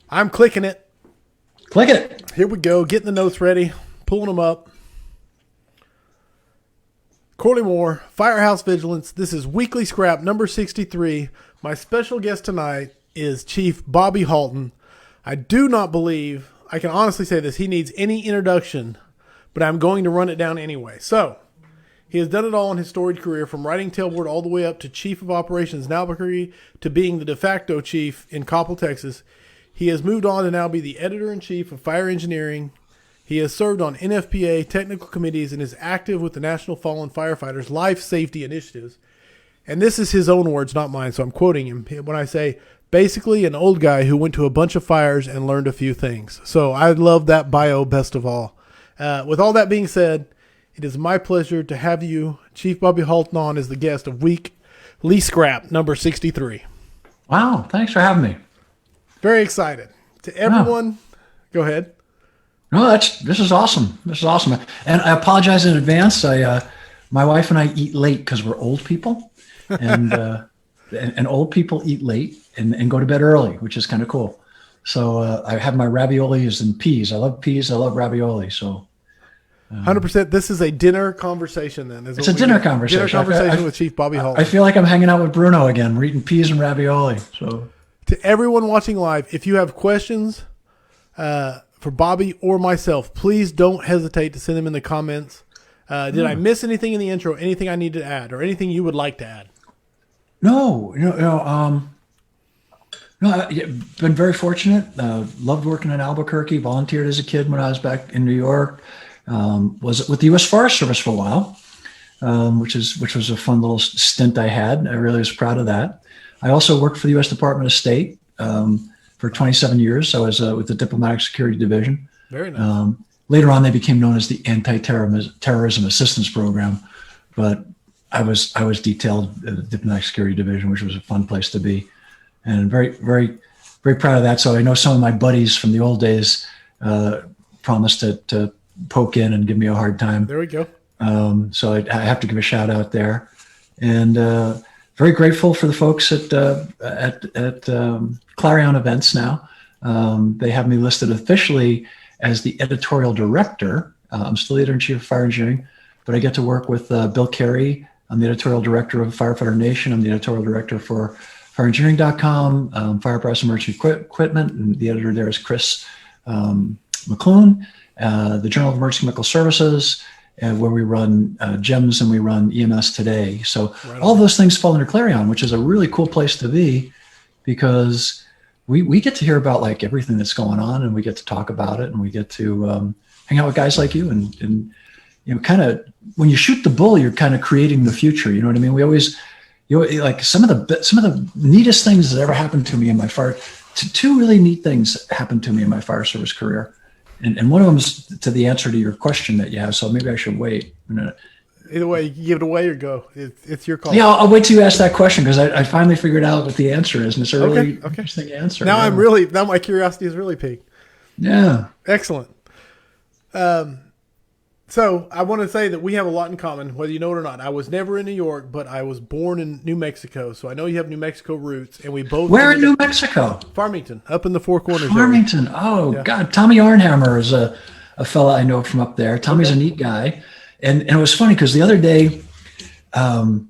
I'm clicking it. Click it. Here we go. Getting the notes ready. Pulling them up. Corley Moore, Firehouse Vigilance. This is Weekly Scrap number 63. My special guest tonight is Chief Bobby Halton. I do not believe, I can honestly say this, he needs any introduction, but I'm going to run it down anyway. So, he has done it all in his storied career, from riding tailboard all the way up to Chief of Operations in Albuquerque to being the de facto chief in Coppell, Texas. He has moved on to now be the editor-in-chief of Fire Engineering. He has served on NFPA technical committees and is active with the National Fallen Firefighters Life Safety Initiatives. And this is his own words, not mine, so I'm quoting him when I say, basically an old guy who went to a bunch of fires and learned a few things. So I love that bio best of all. With all that being said, it is my pleasure to have you, Chief Bobby Halton, on as the guest of Weekly Scrap number 63. Wow, thanks for having me. Very excited. To everyone, Go ahead. No, this is awesome. This is awesome. And I apologize in advance. My wife and I eat late because we're old people, and and old people eat late and go to bed early, which is kind of cool. So I have my raviolis and peas. I love peas. I love ravioli. So 100%. This is a dinner conversation. Then it's a dinner conversation. Dinner conversation with Chief Bobby Halton. I feel like I'm hanging out with Bruno again. We're eating peas and ravioli. So to everyone watching live, if you have questions for Bobby or myself, please don't hesitate to send them in the comments. Did I miss anything in the intro? Anything I need to add, or anything you would like to add? No. I've been very fortunate. Loved working in Albuquerque. Volunteered as a kid when I was back in New York. Was with the U.S. Forest Service for a while, which was a fun little stint I had. I really was proud of that. I also worked for the U.S. Department of State for 27 years. I was with the Diplomatic Security Division. Very nice. Later on, they became known as the Anti-Terrorism Assistance Program, but I was detailed at the Diplomatic Security Division, which was a fun place to be, and very, very, very proud of that. So I know some of my buddies from the old days promised to poke in and give me a hard time. There we go. So I have to give a shout out there, and very grateful for the folks at Clarion Events now. They have me listed officially as the editorial director. I'm still the editor-in-chief of Fire Engineering, but I get to work with Bill Carey. I'm the editorial director of Firefighter Nation. I'm the editorial director for fireengineering.com, Fire Press Emergency Equipment, and the editor there is Chris McClune. The Journal of Emergency Medical Services, where we run GEMS and we run EMS Today. So all those things fall under Clarion, which is a really cool place to be, because we get to hear about like everything that's going on, and we get to talk about it, and we get to hang out with guys like you, and kind of when you shoot the bull, you're kind of creating the future. You know what I mean? We always, like some of the neatest things that ever happened to me in my fire. Two really neat things happened to me in my fire service career. And one of them is to the answer to your question that you have. So maybe I should wait a minute. Either way, you give it away or go. It's your call. Yeah, I'll wait till you ask that question, because I finally figured out what the answer is, and it's a really interesting answer. Now now my curiosity is really piqued. Yeah. Excellent. So I want to say that we have a lot in common, whether you know it or not. I was never in New York, but I was born in New Mexico, so I know you have New Mexico roots, and we both. Where in New Mexico? Farmington, up in the Four Corners. Farmington. Area. Oh yeah. God, Tommy Arnhammer is a fella I know from up there. Tommy's a neat guy, and it was funny because the other day, when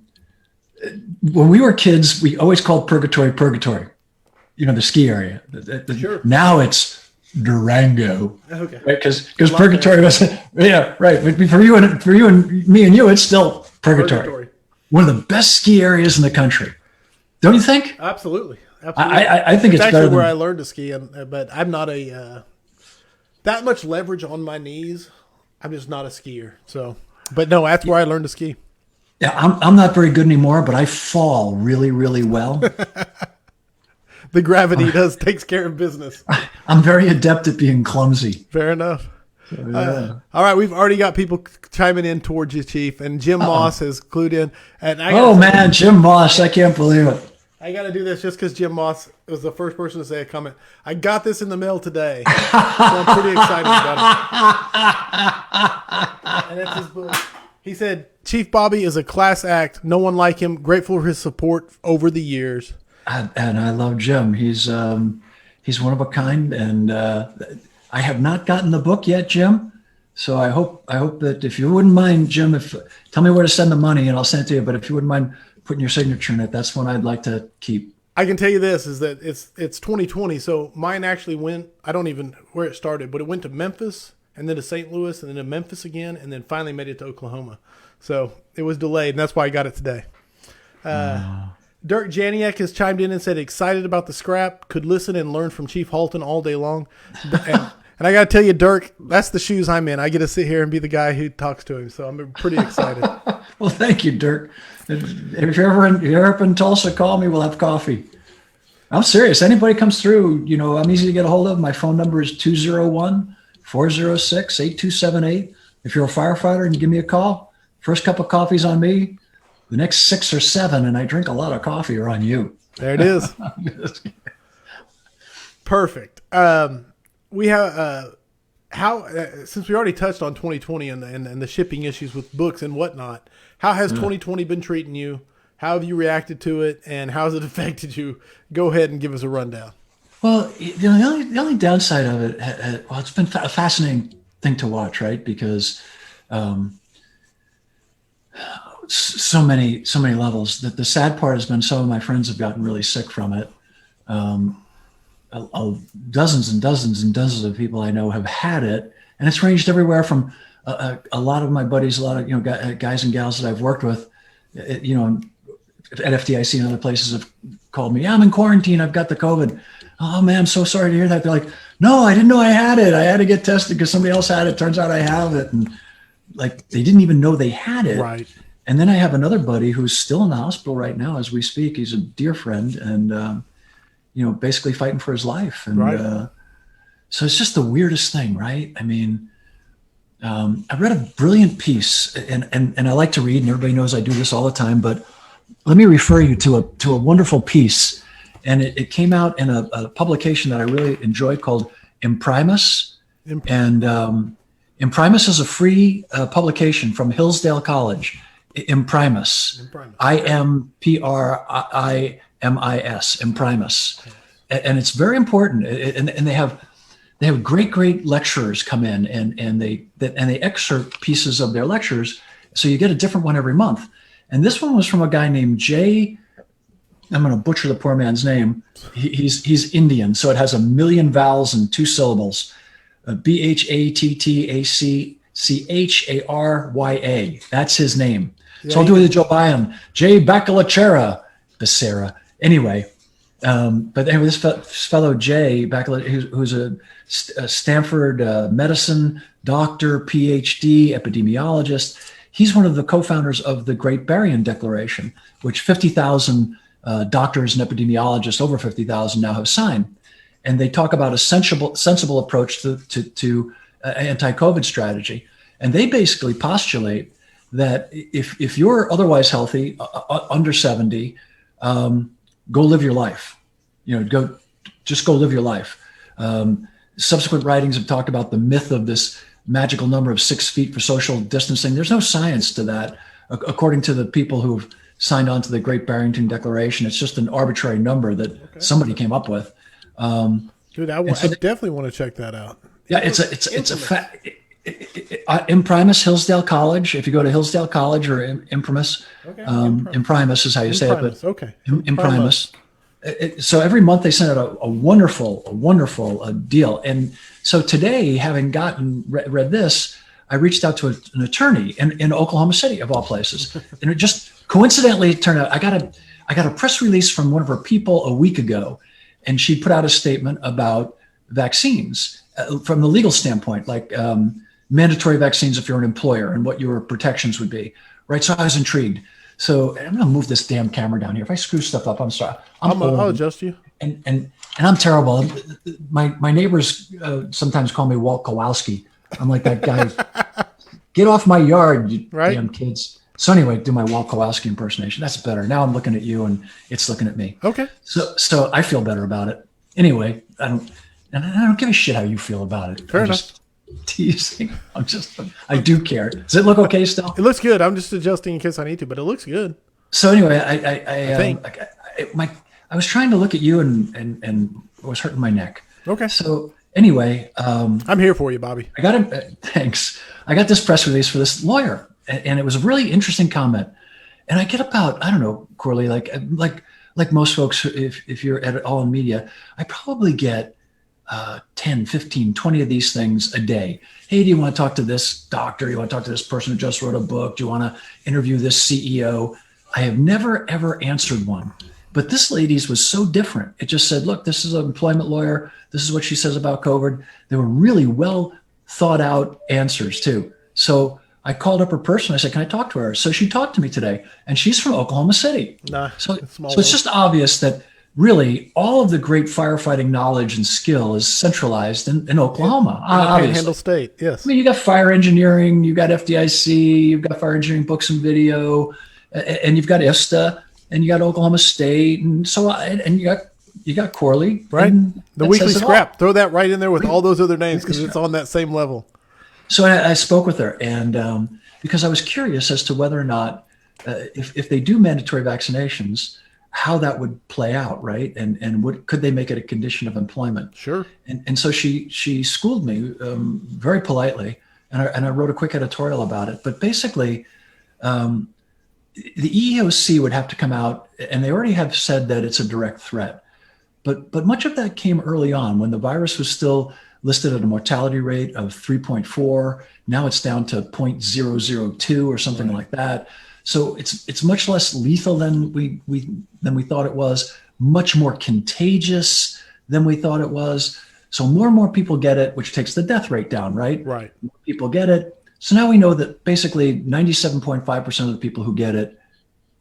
we were kids, we always called Purgatory. The ski area. Sure. Now it's Durango, okay, right? Because Purgatory was, yeah, right. But for you and me and you, it's still Purgatory. One of the best ski areas in the country, don't you think? Absolutely. I think it's actually better where I learned to ski, but I'm not that much leverage on my knees. I'm just not a skier. So, but no, that's where I learned to ski. Yeah, I'm not very good anymore, but I fall really, really well. The gravity takes care of business. I'm very adept at being clumsy. Fair enough. So, yeah. All right, we've already got people chiming in towards you, Chief, and Jim Moss has clued in. And Jim Moss, I can't believe it. I got to do this just because Jim Moss was the first person to say a comment. I got this in the mail today, so I'm pretty excited about it. And that's his book. He said, Chief Bobby is a class act. No one like him. Grateful for his support over the years. And I love Jim. He's He's one of a kind, and I have not gotten the book yet, Jim. So I hope that if you wouldn't mind, Jim, tell me where to send the money and I'll send it to you. But if you wouldn't mind putting your signature in it, that's one I'd like to keep. I can tell you this is that it's 2020. So mine actually went, I don't even where it started, but it went to Memphis and then to St. Louis and then to Memphis again. And then finally made it to Oklahoma. So it was delayed and that's why I got it today. Dirk Janiak has chimed in and said, excited about the scrap, could listen and learn from Chief Halton all day long. And I got to tell you, Dirk, that's the shoes I'm in. I get to sit here and be the guy who talks to him. So I'm pretty excited. Well, thank you, Dirk. If you're ever up in Tulsa, call me. We'll have coffee. I'm serious. Anybody comes through, I'm easy to get a hold of. My phone number is 201-406-8278. If you're a firefighter and you give me a call, first cup of coffee's on me. The next 6 or 7, and I drink a lot of coffee, are on you. There it is. Perfect. We have since we already touched on 2020 and the shipping issues with books and whatnot, how has 2020 been treating you? How have you reacted to it, and how has it affected you? Go ahead and give us a rundown. Well, the only downside of it, it's been a fascinating thing to watch, right? Because so many levels. That the sad part has been some of my friends have gotten really sick from it. Dozens and dozens and dozens of people I know have had it, and it's ranged everywhere from a lot of my buddies, a lot of guys and gals that I've worked with, at FDIC and other places have called me. Yeah, I'm in quarantine. I've got the COVID. Oh man, I'm so sorry to hear that. They're like, no, I didn't know I had it. I had to get tested because somebody else had it. Turns out I have it, and like they didn't even know they had it. Right. And then I have another buddy who's still in the hospital right now as we speak. He's a dear friend, and basically fighting for his life. And right. So it's just the weirdest thing, right? I mean, I read a brilliant piece, and I like to read, and everybody knows I do this all the time, but let me refer you to a wonderful piece. And it came out in a publication that I really enjoyed called Imprimis. And Imprimis is a free publication from Hillsdale College. Imprimis. IMPRIMIS. Imprimis. And it's very important. And they have great lecturers come in and they excerpt pieces of their lectures. So you get a different one every month. And this one was from a guy named Jay. I'm going to butcher the poor man's name. He's Indian, so it has 1 million vowels and 2 syllables. Bhattacharya. That's his name. Yeah, so I'll do it with Joe Biden. Jay Bhattacharya. Becerra. Anyway, but anyway, this fellow Jay Bhattacharya, who's a Stanford medicine doctor, PhD, epidemiologist, he's one of the co-founders of the Great Barrier Declaration, which 50,000 doctors and epidemiologists, over 50,000 now, have signed. And they talk about a sensible approach to anti-COVID strategy. And they basically postulate that if you're otherwise healthy, under 70, go live your life. Go live your life. Subsequent writings have talked about the myth of this magical number of 6 feet for social distancing. There's no science to that. According to the people who've signed on to the Great Barrington Declaration, it's just an arbitrary number that somebody came up with. Dude, I definitely want to check that out. Yeah, it's a fact. Imprimis, Hillsdale College. If you go to Hillsdale College or Imprimis, Imprimis is how you say it. But okay. Imprimis. So every month they send out a wonderful deal. And so today, having read this, I reached out to an attorney in Oklahoma City, of all places, and it just coincidentally turned out I got a press release from one of her people a week ago, and she put out a statement about vaccines from the legal standpoint, like mandatory vaccines if you're an employer and what your protections would be, right? So I was intrigued. So I'm going to move this damn camera down here. If I screw stuff up, I'm sorry. I'll adjust you. And I'm terrible. My neighbors sometimes call me Walt Kowalski. I'm like that guy. Get off my yard, you damn kids. So anyway, do my Walt Kowalski impersonation. That's better. Now I'm looking at you and it's looking at me. Okay. So I feel better about it. Anyway, I don't give a shit how you feel about it. Fair enough. Teasing. I do care. Does it look okay still? It looks good. I'm just adjusting in case I need to, but it looks good. So anyway, I was trying to look at you and it was hurting my neck. Okay. So anyway, I'm here for you, Bobby. I got him. Thanks. I got this press release for this lawyer, and it was a really interesting comment. And I get about, I don't know, Corley, like most folks, if you're at all in media, I probably get 10, 15, 20 of these things a day. Hey, do you want to talk to this doctor? You want to talk to this person who just wrote a book? Do you want to interview this CEO? I have never, ever answered one. But this lady's was so different. It just said, look, this is an employment lawyer. This is what she says about COVID. They were really well thought out answers too. So I called up her person. I said, can I talk to her? So she talked to me today, and she's from Oklahoma City. So it's just obvious that really all of the great firefighting knowledge and skill is centralized in Oklahoma. Panhandle State, yes. I mean, you got fire engineering, you got FDIC, you've got fire engineering books and video, and you've got ISTA, and you got Oklahoma State, and so and you got Corley, right? The weekly scrap. Throw that right in there with all those other names because it's on that same level. So I spoke with her, and because I was curious as to whether or not if they do mandatory vaccinations, how that would play out, right? And could they make it a condition of employment? Sure. And so she schooled me very politely, and I wrote a quick editorial about it. But basically, the EEOC would have to come out, and they already have said that it's a direct threat. But much of that came early on when the virus was still listed at a mortality rate of 3.4. Now it's down to 0.002 or something like that. So it's much less lethal than we thought it was, much more contagious than we thought it was. So more and more people get it, which takes the death rate down, right? Right. More people get it. So now we know that basically 97.5% of the people who get it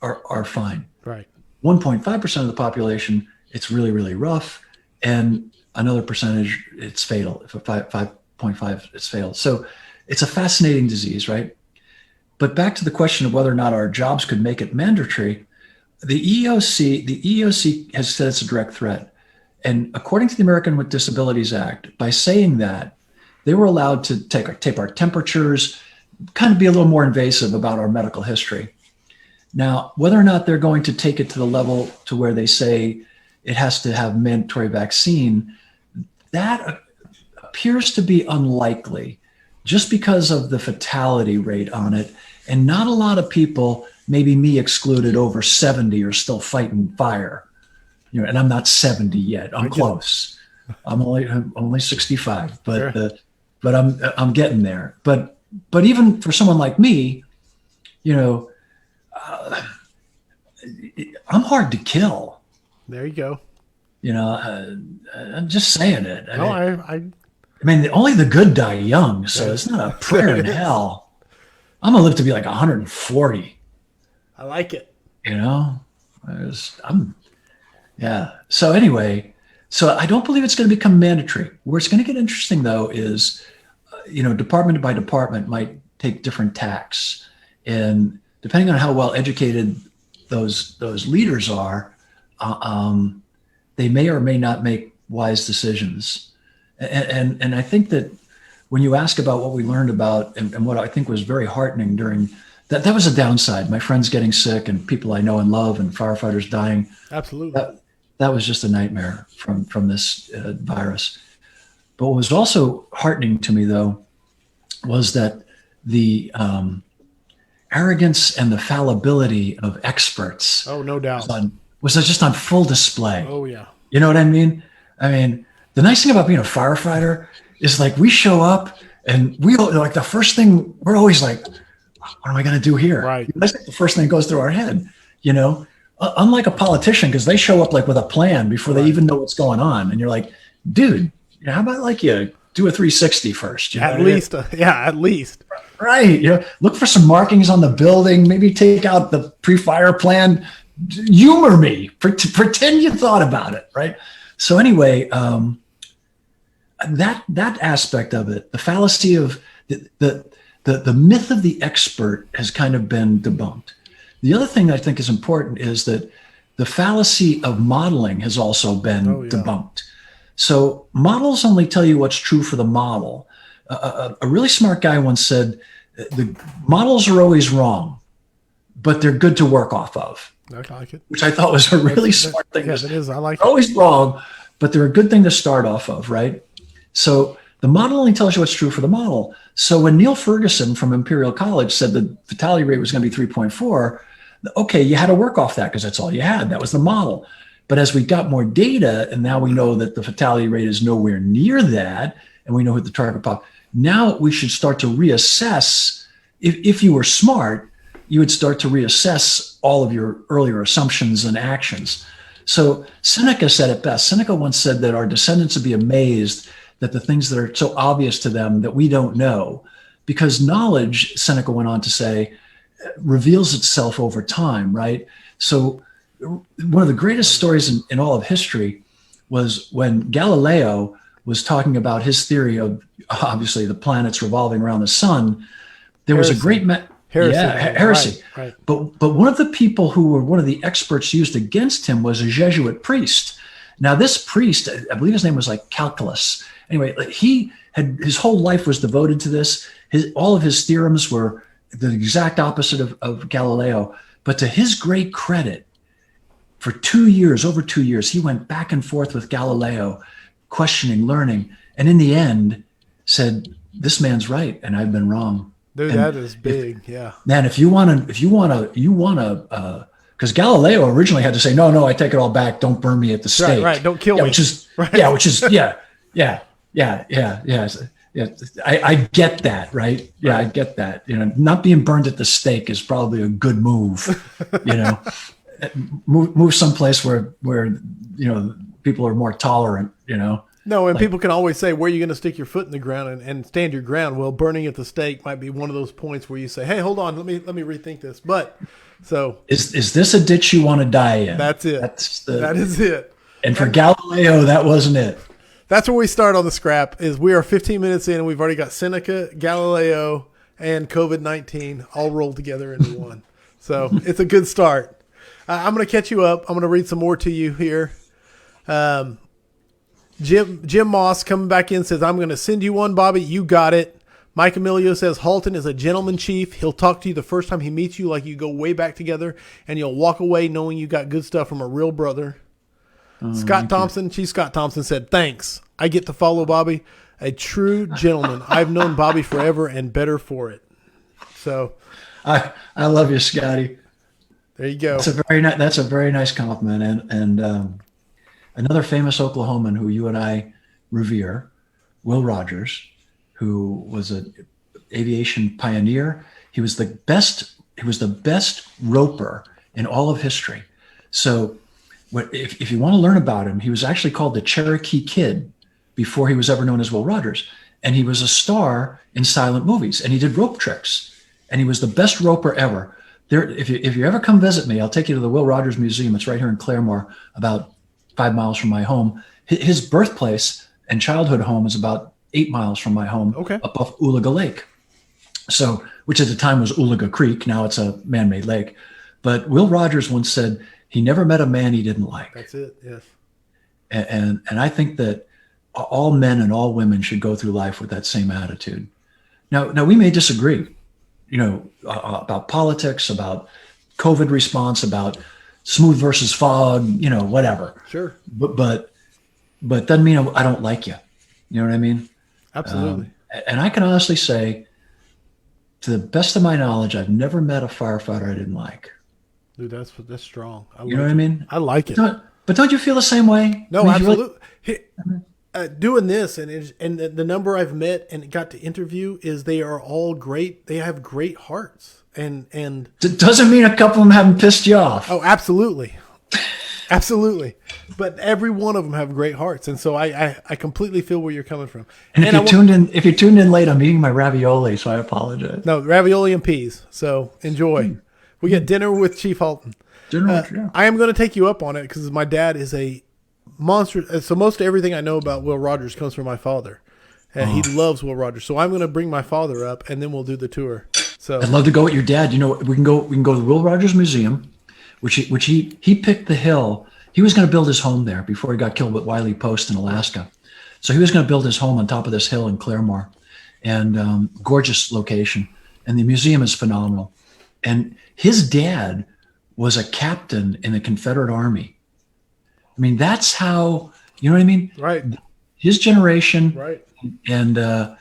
are fine. Right. 1.5% of the population, it's really, really rough. And another percentage, it's fatal. If a 5.5, it's fatal. So it's a fascinating disease, right? But back to the question of whether or not our jobs could make it mandatory, the EEOC has said it's a direct threat. And according to the American with Disabilities Act, by saying that, they were allowed to tape our temperatures, kind of be a little more invasive about our medical history. Now, whether or not they're going to take it to the level to where they say it has to have mandatory vaccine, that appears to be unlikely just because of the fatality rate on it. And not a lot of people, maybe me excluded, over 70 are still fighting fire. You know, and I'm not 70 yet. I'm close. I'm only 65, but sure. But I'm getting there. But even for someone like me, you know, I'm hard to kill. There you go. You know, I'm just saying it. I mean, only the good die young, so it's not a prayer in hell. I'm gonna live to be like 140. I like it. You know, yeah. So anyway, so I don't believe it's going to become mandatory. Where it's going to get interesting, though, is, you know, department by department might take different tacks, and depending on how well educated those leaders are, they may or may not make wise decisions. And I think that when you ask about what we learned about and what I think was very heartening during that was a downside. My friends getting sick and people I know and love and firefighters dying. Absolutely. That was just a nightmare from this virus. But what was also heartening to me, though, was that the arrogance and the fallibility of experts. Oh, no doubt. Was just on full display. Oh, yeah. You know what I mean? I mean, the nice thing about being a firefighter is, like, we show up and like the first thing, we're always like, what am I going to do here? Right. That's like the first thing that goes through our head, you know, unlike a politician, because they show up like with a plan before they even know what's going on. And you're like, dude, how about like you do a 360 first? You know at least. At least. Right. You know, look for some markings on the building, maybe take out the pre-fire plan, humor me, pretend you thought about it. Right. So anyway, that aspect of it, the fallacy of the myth of the expert has kind of been debunked. The other thing I think is important is that the fallacy of modeling has also been debunked. So models only tell you what's true for the model. A really smart guy once said, the models are always wrong, but they're good to work off of. I like it. Which I thought was a really smart thing. Yes, it is. I like it. Always wrong, but they're a good thing to start off of, right? So the model only tells you what's true for the model. So when Neil Ferguson from Imperial College said the fatality rate was going to be 3.4, okay, you had to work off that because that's all you had. That was the model. But as we got more data, and now we know that the fatality rate is nowhere near that, and we know what the target pop, now we should start to reassess. If you were smart, you would start to reassess all of your earlier assumptions and actions. So Seneca said it best. Seneca once said that our descendants would be amazed that the things that are so obvious to them that we don't know, because knowledge, Seneca went on to say, reveals itself over time, right? So one of the greatest stories in all of history was when Galileo was talking about his theory of, obviously, the planets revolving around the sun. There was a great heresy. Right. But one of the people who were one of the experts used against him was a Jesuit priest. Now, this priest, I believe his name was like Calculus. Anyway, he had, his whole life was devoted to this. All of his theorems were the exact opposite of Galileo. But to his great credit, for over 2 years, he went back and forth with Galileo, questioning, learning, and in the end said, "This man's right, and I've been wrong." Dude, and that is big. Yeah, man. If you want to, because Galileo originally had to say, "No, I take it all back. Don't burn me at the stake." Right. Don't kill me. Which is I get that, right? Yeah, right. I get that. Not being burned at the stake is probably a good move. Move someplace where people are more tolerant. No, and people can always say, where are you going to stick your foot in the ground and stand your ground? Well, burning at the stake might be one of those points where you say, hey, hold on, let me rethink this. But so is this a ditch you want to die in? That's it. That is it. And for Galileo, that wasn't it. That's where we start on the scrap. Is we are 15 minutes in and we've already got Seneca, Galileo, and COVID-19 all rolled together into one. So it's a good start. I'm going to catch you up. I'm going to read some more to you here. Jim Moss coming back in says, I'm going to send you one, Bobby. You got it. Mike Emilio says, Halton is a gentleman chief. He'll talk to you the first time he meets you like you go way back together, and you'll walk away knowing you got good stuff from a real brother. Scott Thompson, Chief Scott Thompson said, thanks. I get to follow Bobby. A true gentleman. I've known Bobby forever and better for it. So I love you, Scotty. There you go. That's a very nice compliment. And another famous Oklahoman who you and I revere, Will Rogers, who was an aviation pioneer. He was the best roper in all of history. So if you want to learn about him, he was actually called the Cherokee Kid before he was ever known as Will Rogers. And he was a star in silent movies, and he did rope tricks, and he was the best roper ever. If you ever come visit me, I'll take you to the Will Rogers Museum. It's right here in Claremore, about 5 miles from my home. His birthplace and childhood home is about 8 miles from my home, up off Oolaga Lake. So, which at the time was Oolaga Creek. Now it's a man-made lake. But Will Rogers once said he never met a man he didn't like. That's it. Yes. And I think that all men and all women should go through life with that same attitude. Now we may disagree, about politics, about COVID response, about smooth versus fog, whatever. Sure. But doesn't mean I don't like you. You know what I mean? Absolutely. And I can honestly say, to the best of my knowledge, I've never met a firefighter I didn't like. Dude, that's strong. You know what I mean? I like it. But don't you feel the same way? No, absolutely. Doing this and the number I've met and got to interview is they are all great. They have great hearts. And it doesn't mean a couple of them haven't pissed you off. Oh, absolutely. Absolutely. But every one of them have great hearts. And so I completely feel where you're coming from. And if you tuned in late, I'm eating my ravioli, so I apologize. No, ravioli and peas. So enjoy. We get dinner with Chief Halton. I am going to take you up on it because my dad is a monster. So most everything I know about Will Rogers comes from my father. And he loves Will Rogers. So I'm going to bring my father up and then we'll do the tour. So I'd love to go with your dad. We can go to the Will Rogers Museum, which he picked the hill. He was going to build his home there before he got killed with Wiley Post in Alaska. So he was going to build his home on top of this hill in Claremore, and gorgeous location. And the museum is phenomenal. And his dad was a captain in the Confederate Army. I mean, that's how You know what I mean? Right. His generation, Right. and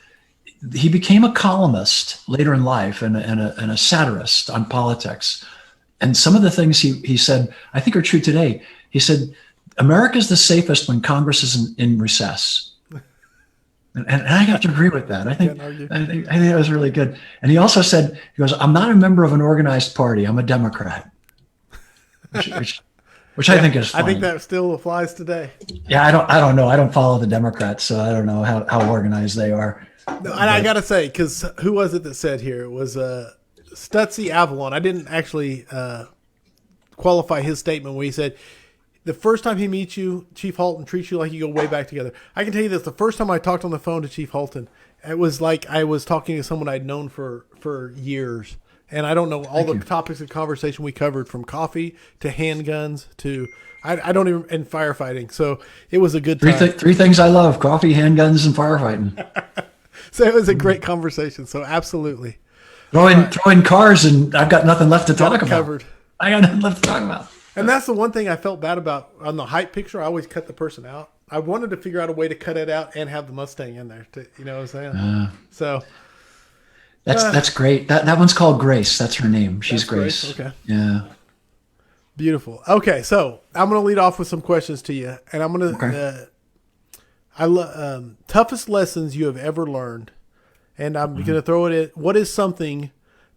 he became a columnist later in life and a satirist on politics. And some of the things he said, I think are true today. He said, America's the safest when Congress is in recess. And I have to agree with that. I think that was really good. And he also said, he goes, I'm not a member of an organized party. I'm a Democrat, which I think is funny. I think that still applies today. Yeah, I don't know. I don't follow the Democrats, so I don't know how organized they are. No, and I got to say, because who was it that said here? It was Stutzy Avalon. I didn't actually qualify his statement where he said, the first time he meets you, Chief Halton treats you like you go way back together. I can tell you this. The first time I talked on the phone to Chief Halton, it was like I was talking to someone I'd known for years. And I don't know all the topics of conversation we covered, from coffee to handguns to I don't even, and firefighting. So it was a good time. Three things I love: coffee, handguns, and firefighting. So it was a great conversation. So absolutely. Throw in cars, and I've got nothing left to talk about. Covered. I got nothing left to talk about. And that's the one thing I felt bad about on the hype picture. I always cut the person out. I wanted to figure out a way to cut it out and have the Mustang in there. You know what I'm saying? That's great. That one's called Grace. That's her name. She's Grace. Okay. Yeah. Beautiful. Okay, so I'm going to lead off with some questions to you, and I'm going to. Toughest lessons you have ever learned, and I'm going to throw it in. What is something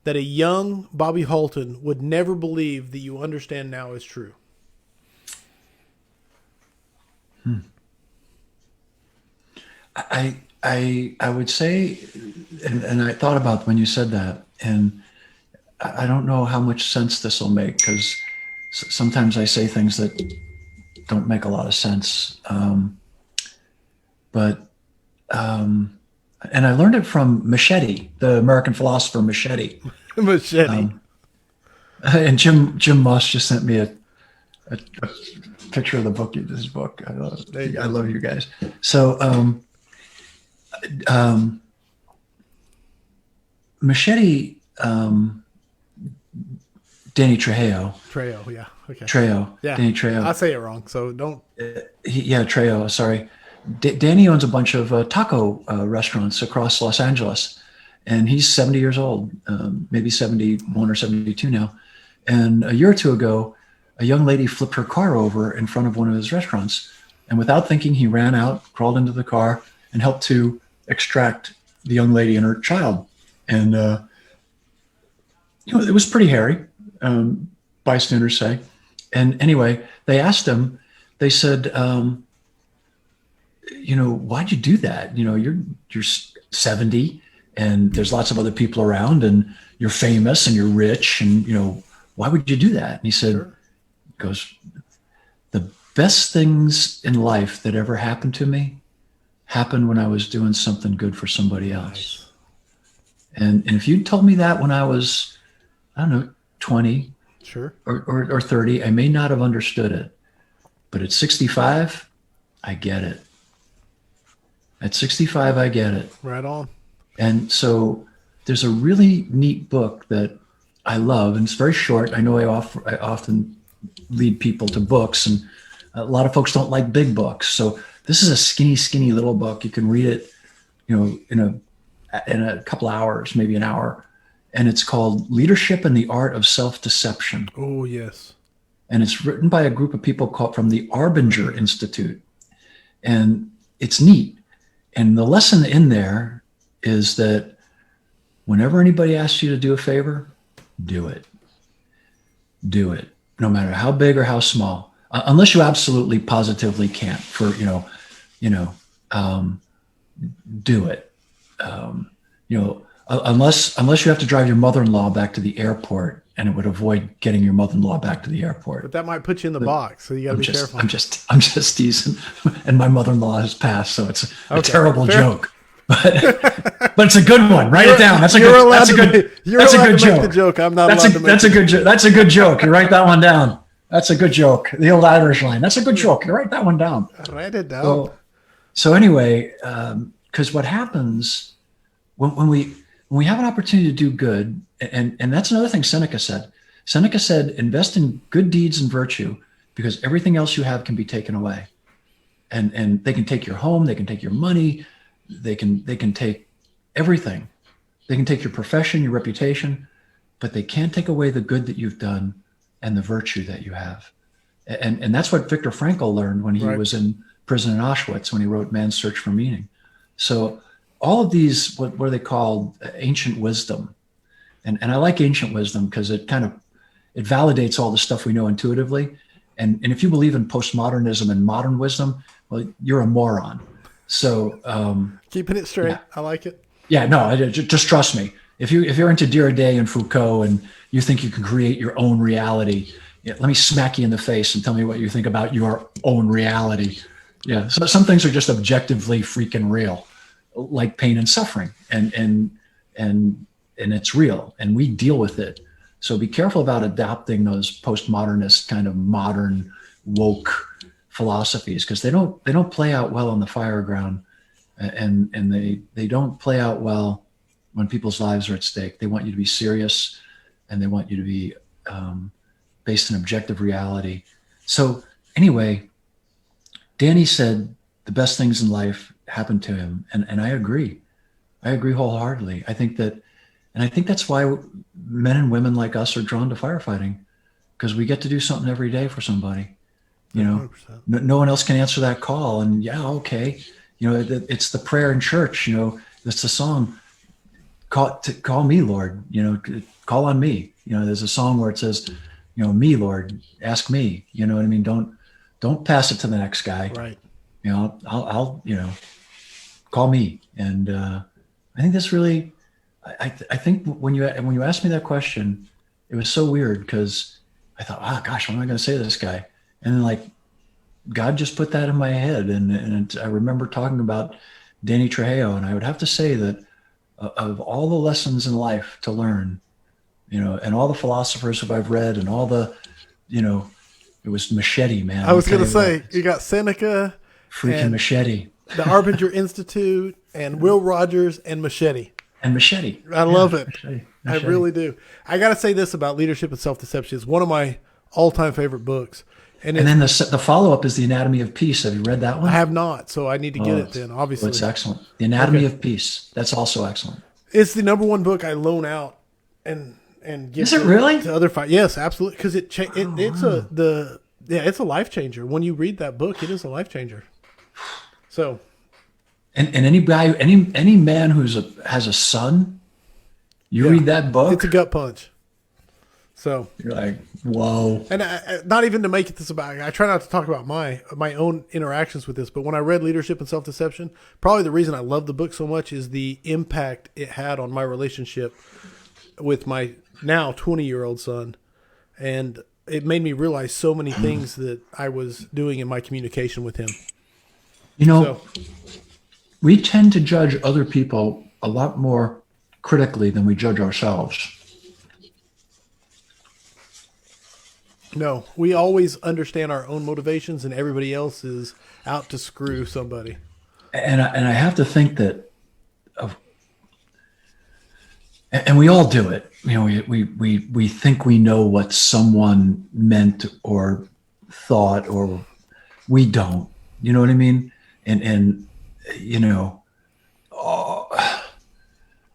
that a young Bobby Halton would never believe that you understand now is true? I would say, and I thought about when you said that, and I don't know how much sense this will make, because sometimes I say things that don't make a lot of sense. And I learned it from Machete, the American philosopher Machete. Machete. And Jim Moss just sent me a picture of the book. This book. I love you guys. So Machete, Danny Trejo. Trejo, yeah. Okay. Trejo. Yeah. Danny Trejo. I say it wrong, so don't. Trejo. Sorry. Danny owns a bunch of taco restaurants across Los Angeles, and he's 70 years old, maybe 71 or 72 now. And a year or two ago, a young lady flipped her car over in front of one of his restaurants, and without thinking, he ran out, crawled into the car, and helped to extract the young lady and her child. And it was pretty hairy, bystanders say. And anyway, they asked him. They said, why'd you do that? You're 70 and there's lots of other people around and you're famous and you're rich and, why would you do that? And he said, Sure. Goes, the best things in life that ever happened to me happened when I was doing something good for somebody else. Nice. And if you'd told me that when I was, 20 Sure. or 30, I may not have understood it. But at 65, I get it. At 65, I get it. Right on. And so there's a really neat book that I love, and it's very short. I know I often lead people to books, and a lot of folks don't like big books. So this is a skinny little book. You can read it, in a couple hours, maybe an hour. And it's called Leadership and the Art of Self-Deception. Oh, yes. And it's written by a group of people called from the Arbinger Institute. And it's neat. And the lesson in there is that whenever anybody asks you to do a favor, do it. Do it. No matter how big or how small, unless you absolutely positively can't do it. Unless you have to drive your mother-in-law back to the airport, and it would avoid getting your mother-in-law back to the airport. But that might put you in the box, so you got to be careful. I'm just teasing. And my mother-in-law has passed, so it's a terrible joke. But it's a good one. Write it down. That's a good joke. The joke. I'm not allowed to make That's a good joke. That's a good joke. You write that one down. That's a good joke. The old Irish line. That's a good joke. You write that one down. Write it down. So anyway, because what happens when we have an opportunity to do good, and that's another thing Seneca said. Seneca said, invest in good deeds and virtue, because everything else you have can be taken away. and they can take your home, they can take your money, they can take everything. They can take your profession, your reputation, but they can't take away the good that you've done and the virtue that you have. And that's what Viktor Frankl learned when he was in prison in Auschwitz, when he wrote Man's Search for Meaning. So all of these, what are they called? Ancient wisdom. And I like ancient wisdom because it validates all the stuff we know intuitively. And if you believe in postmodernism and modern wisdom, well, you're a moron. So keeping it straight. Yeah. I like it. Yeah, no, just trust me. If you're into Derrida and Foucault and you think you can create your own reality, let me smack you in the face and tell me what you think about your own reality. Yeah, so some things are just objectively freaking real, like pain and suffering, and it's real, and we deal with it. So be careful about adopting those postmodernist kind of modern woke philosophies, because they don't play out well on the fire ground, and they don't play out well when people's lives are at stake. They want you to be serious, and they want you to be based in objective reality. So anyway, Danny said the best things in life happened to him, and I agree. I agree wholeheartedly. I think that's why men and women like us are drawn to firefighting, because we get to do something every day for somebody. You know, no one else can answer that call. And yeah, okay. You know, it's the prayer in church. You know, it's the song, call me, Lord. You know, call on me. You know, there's a song where it says, you know, me, Lord, ask me. You know what I mean? Don't pass it to the next guy. Right. You know, I'll you know, call me. And I think that's really, I think when you asked me that question, it was so weird, because I thought, gosh, what am I going to say to this guy? And then, like, God just put that in my head. And I remember talking about Danny Trejo, and I would have to say that of all the lessons in life to learn, you know, and all the philosophers who I've read, and all the, you know, it was Machete, man. I was going to say, you got Seneca. Freaking Machete. The Arbinger Institute, and Will Rogers, and Machete. And Machete. I love it. Machete. I really do. I got to say this about Leadership and Self-Deception. It's one of my all-time favorite books. And then the follow-up is The Anatomy of Peace. Have you read that one? I have not, so I need to get it then, obviously. It's excellent. The Anatomy of Peace. That's also excellent. It's the number one book I loan out and give Is it really? to other fighters. Yes, absolutely, because it's a life changer. When you read that book, it is a life changer. So, and any man has a son, you read that book, it's a gut punch. So you're like, whoa. And not even to make it this about, I try not to talk about my own interactions with this, but when I read Leadership and Self-Deception, probably the reason I love the book so much is the impact it had on my relationship with my now 20-year-old son. And it made me realize so many things that I was doing in my communication with him. You know, we tend to judge other people a lot more critically than we judge ourselves. No, we always understand our own motivations, and everybody else is out to screw somebody. And I have to think that, and we all do it. You know, we think we know what someone meant or thought, or we don't. You know what I mean? And you know,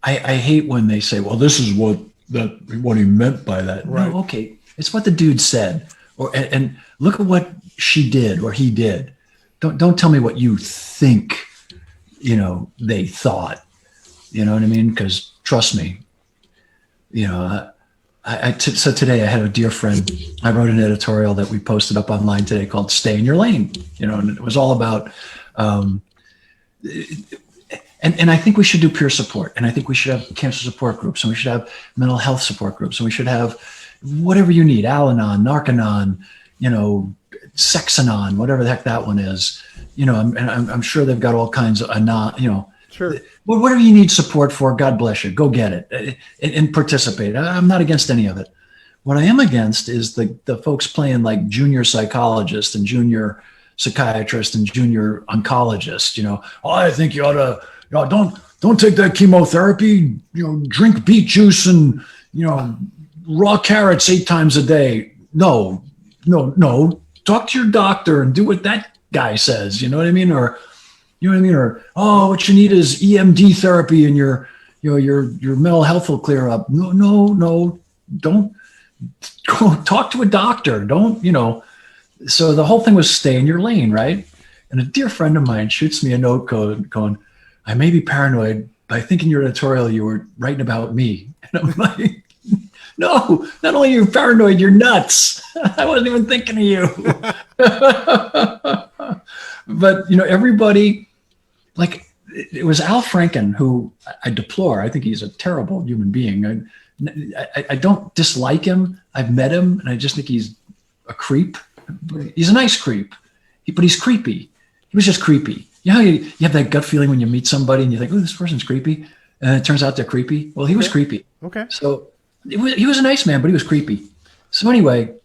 I hate when they say, "Well, this is what he meant by that." Right. No, okay. It's what the dude said, and look at what she did or he did. Don't tell me what you think, you know, they thought. You know what I mean? Because trust me, you know, so today I had a dear friend. I wrote an editorial that we posted up online today called "Stay in Your Lane." You know, and it was all about. And I think we should do peer support, and I think we should have cancer support groups, and we should have mental health support groups, and we should have whatever you need, Al-Anon, Narcanon, you know, Sexanon, whatever the heck that one is, you know, I'm sure they've got all kinds of, you know, sure. Whatever you need support for, God bless you, go get it and participate. I'm not against any of it. What I am against is the folks playing like junior psychologist and junior psychiatrist and junior oncologist, you know, I think you ought to, you know, don't take that chemotherapy, you know, drink beet juice and, you know, raw carrots 8 times a day. No. Talk to your doctor and do what that guy says, you know what I mean? Or, you know what I mean? Or, oh, what you need is EMD therapy and your mental health will clear up. No, don't go talk to a doctor. Don't, so the whole thing was stay in your lane, right? And a dear friend of mine shoots me a note going, I may be paranoid, but I think in your editorial you were writing about me. And I'm like, no, not only are you paranoid, you're nuts. I wasn't even thinking of you. But, everybody, like, it was Al Franken, who I deplore. I think he's a terrible human being. I don't dislike him. I've met him, and I just think he's a creep. He's a nice creep, but he's creepy. He was just creepy. You know how you have that gut feeling when you meet somebody and you think, oh, this person's creepy, and it turns out they're creepy? Well, he was creepy. Okay. So he was a nice man, but he was creepy. So anyway,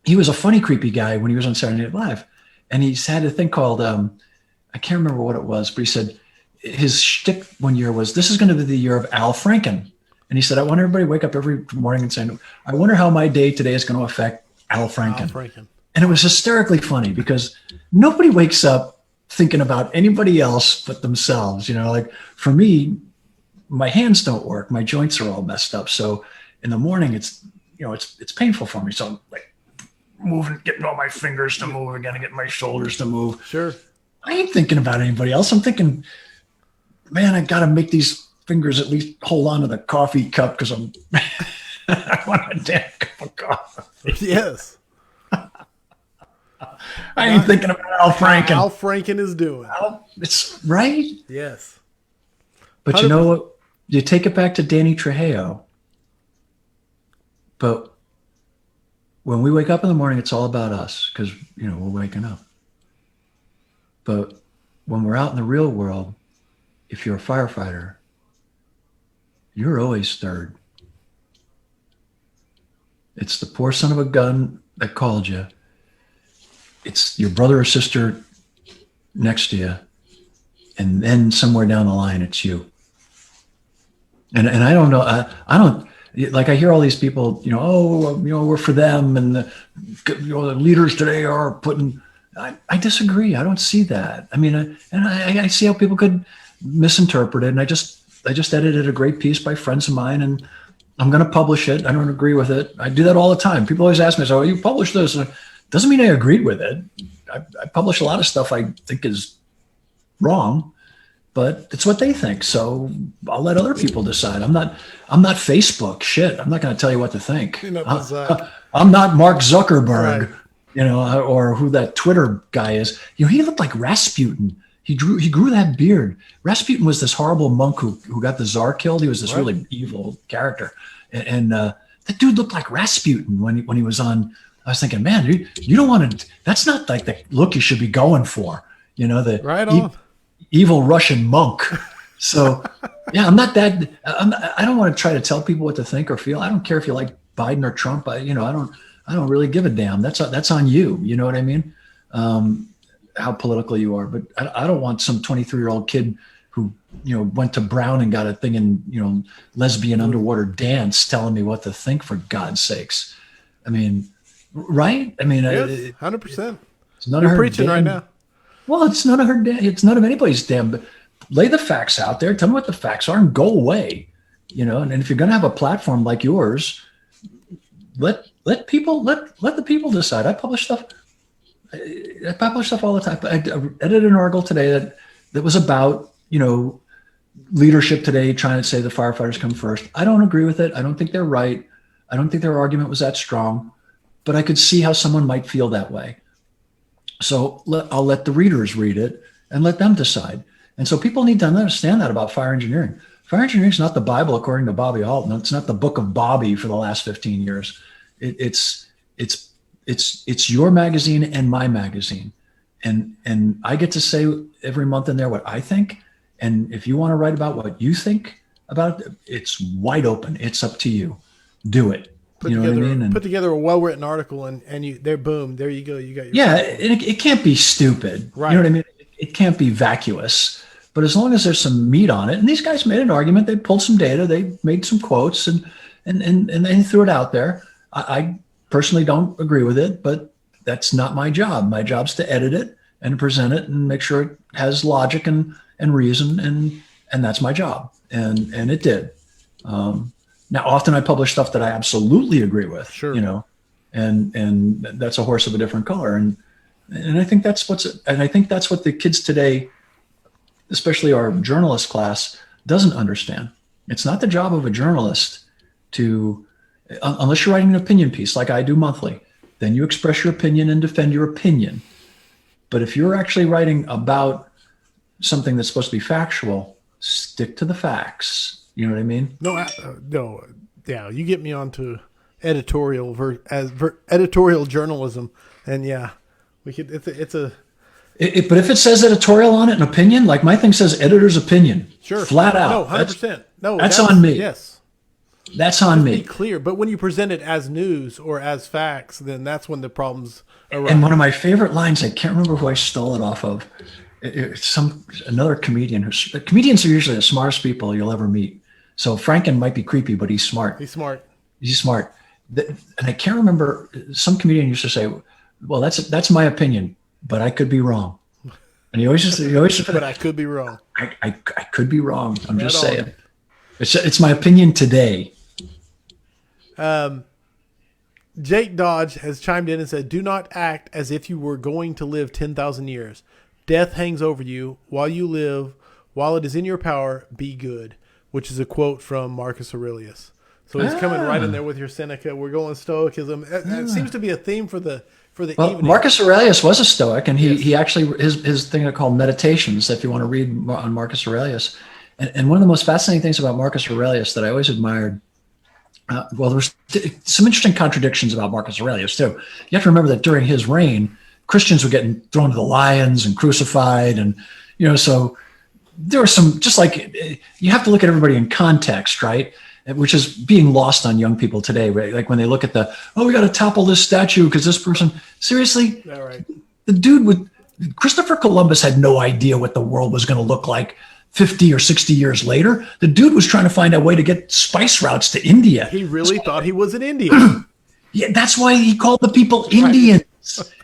he was a funny, creepy guy when he was on Saturday Night Live. And he's had a thing called, I can't remember what it was, but he said his shtick one year was, this is going to be the year of Al Franken. And he said, I want everybody to wake up every morning and say, I wonder how my day today is going to affect Al Franken. And it was hysterically funny because nobody wakes up thinking about anybody else but themselves. Like for me, my hands don't work. My joints are all messed up. So in the morning, it's painful for me. So I'm like moving, getting all my fingers to move again and getting my shoulders to move. Sure. I ain't thinking about anybody else. I'm thinking, man, I got to make these fingers at least hold on to the coffee cup because I want a damn cup of coffee. Yes. I ain't thinking about Al Franken. Al Franken is doing. It's right. Yes. But you know what? You take it back to Danny Trejo. But when we wake up in the morning, it's all about us because, we're waking up. But when we're out in the real world, if you're a firefighter, you're always third. It's the poor son of a gun that called you. It's your brother or sister next to you. And then somewhere down the line, it's you. And I don't know. I don't, like, I hear all these people, we're for them. And the leaders today are putting, I disagree. I don't see that. I mean, I see how people could misinterpret it. And I just edited a great piece by friends of mine and I'm going to publish it. I don't agree with it. I do that all the time. People always ask me, so you publish this? And doesn't mean I agreed with it. I publish a lot of stuff I think is wrong, but it's what they think. So I'll let other people decide. I'm not Facebook. Shit. I'm not going to tell you what to think. I'm not Mark Zuckerberg, right. Or who that Twitter guy is. He looked like Rasputin. He grew that beard. Rasputin was this horrible monk who got the Tsar killed. He was this really evil character. And that dude looked like Rasputin when he was on. I was thinking, man, you don't want to, that's not like the look you should be going for, the right on. Evil Russian monk. So yeah, I'm not that, I don't want to try to tell people what to think or feel. I don't care if you like Biden or Trump. I don't really give a damn. That's on you. You know what I mean? How political you are, but I don't want some 23-year-old kid who, went to Brown and got a thing in, lesbian underwater dance telling me what to think, for God's sakes. I mean, right? I mean, yes, 100%. It's none of her preaching damn, right now. Well, it's none of her. It's none of anybody's damn. But lay the facts out there. Tell me what the facts are, and go away. And if you're going to have a platform like yours, let the people decide. I publish stuff all the time. I edited an article today that was about leadership today, trying to say the firefighters come first. I don't agree with it. I don't think they're right. I don't think their argument was that strong. But I could see how someone might feel that way. So I'll let the readers read it and let them decide. And so people need to understand that about fire engineering. Fire engineering is not the Bible, according to Bobby Halton. It's not the book of Bobby for the last 15 years. It's your magazine and my magazine. And I get to say every month in there what I think. And if you want to write about what you think about it, it's wide open. It's up to you. Do it. Put together a well-written article and there you go. You got your it can't be stupid. Right. You know what I mean? It can't be vacuous. But as long as there's some meat on it, and these guys made an argument, they pulled some data, they made some quotes, and they threw it out there. I personally don't agree with it, but that's not my job. My job's to edit it and present it and make sure it has logic and reason, and that's my job, and it did. Now, often I publish stuff that I absolutely agree with, Sure. And that's a horse of a different color, and I think that's what the kids today, especially our journalist class, doesn't understand. It's not the job of a journalist to, unless you're writing an opinion piece like I do monthly, then you express your opinion and defend your opinion. But if you're actually writing about something that's supposed to be factual, stick to the facts. You know what I mean? No. Yeah, you get me onto editorial editorial journalism, and yeah, we could. It's a. But if it says editorial on it, an opinion, like my thing says editor's opinion, Sure. flat out. No, 100%. No, that's on me. Yes. That's on Be me. clear, but when you present it as news or as facts, then that's when the problems arise. And one of my favorite lines, I can't remember who I stole it off of. It's another comedian. Comedians are usually the smartest people you'll ever meet. So Franken might be creepy, but he's smart. He's smart. He's smart. And I can't remember. Some comedian used to say, "Well, that's my opinion, but I could be wrong." And he always But I could be wrong. I could be wrong. I'm just Right saying. It's my opinion today. Jake Dodge has chimed in and said, "Do not act as if you were going to live 10,000 years. Death hangs over you while you live. While it is in your power, be good," which is a quote from Marcus Aurelius. So he's coming right in there with your Seneca. We're going Stoicism. It seems to be a theme for the evening. Marcus Aurelius was a Stoic, and he actually his thing called Meditations. If you want to read on Marcus Aurelius, and one of the most fascinating things about Marcus Aurelius that I always admired. Well, there was some interesting contradictions about Marcus Aurelius too. You have to remember that during his reign, Christians were getting thrown to the lions and crucified, and so there were some. Just like you have to look at everybody in context, right? Which is being lost on young people today, right? Like when they look at we got to topple this statue because this person. Seriously, All right. the dude Christopher Columbus had no idea what the world was going to look like 50 or 60 years later. The dude was trying to find a way to get spice routes to India. He really thought he was in India. Yeah, that's why he called the people Indians.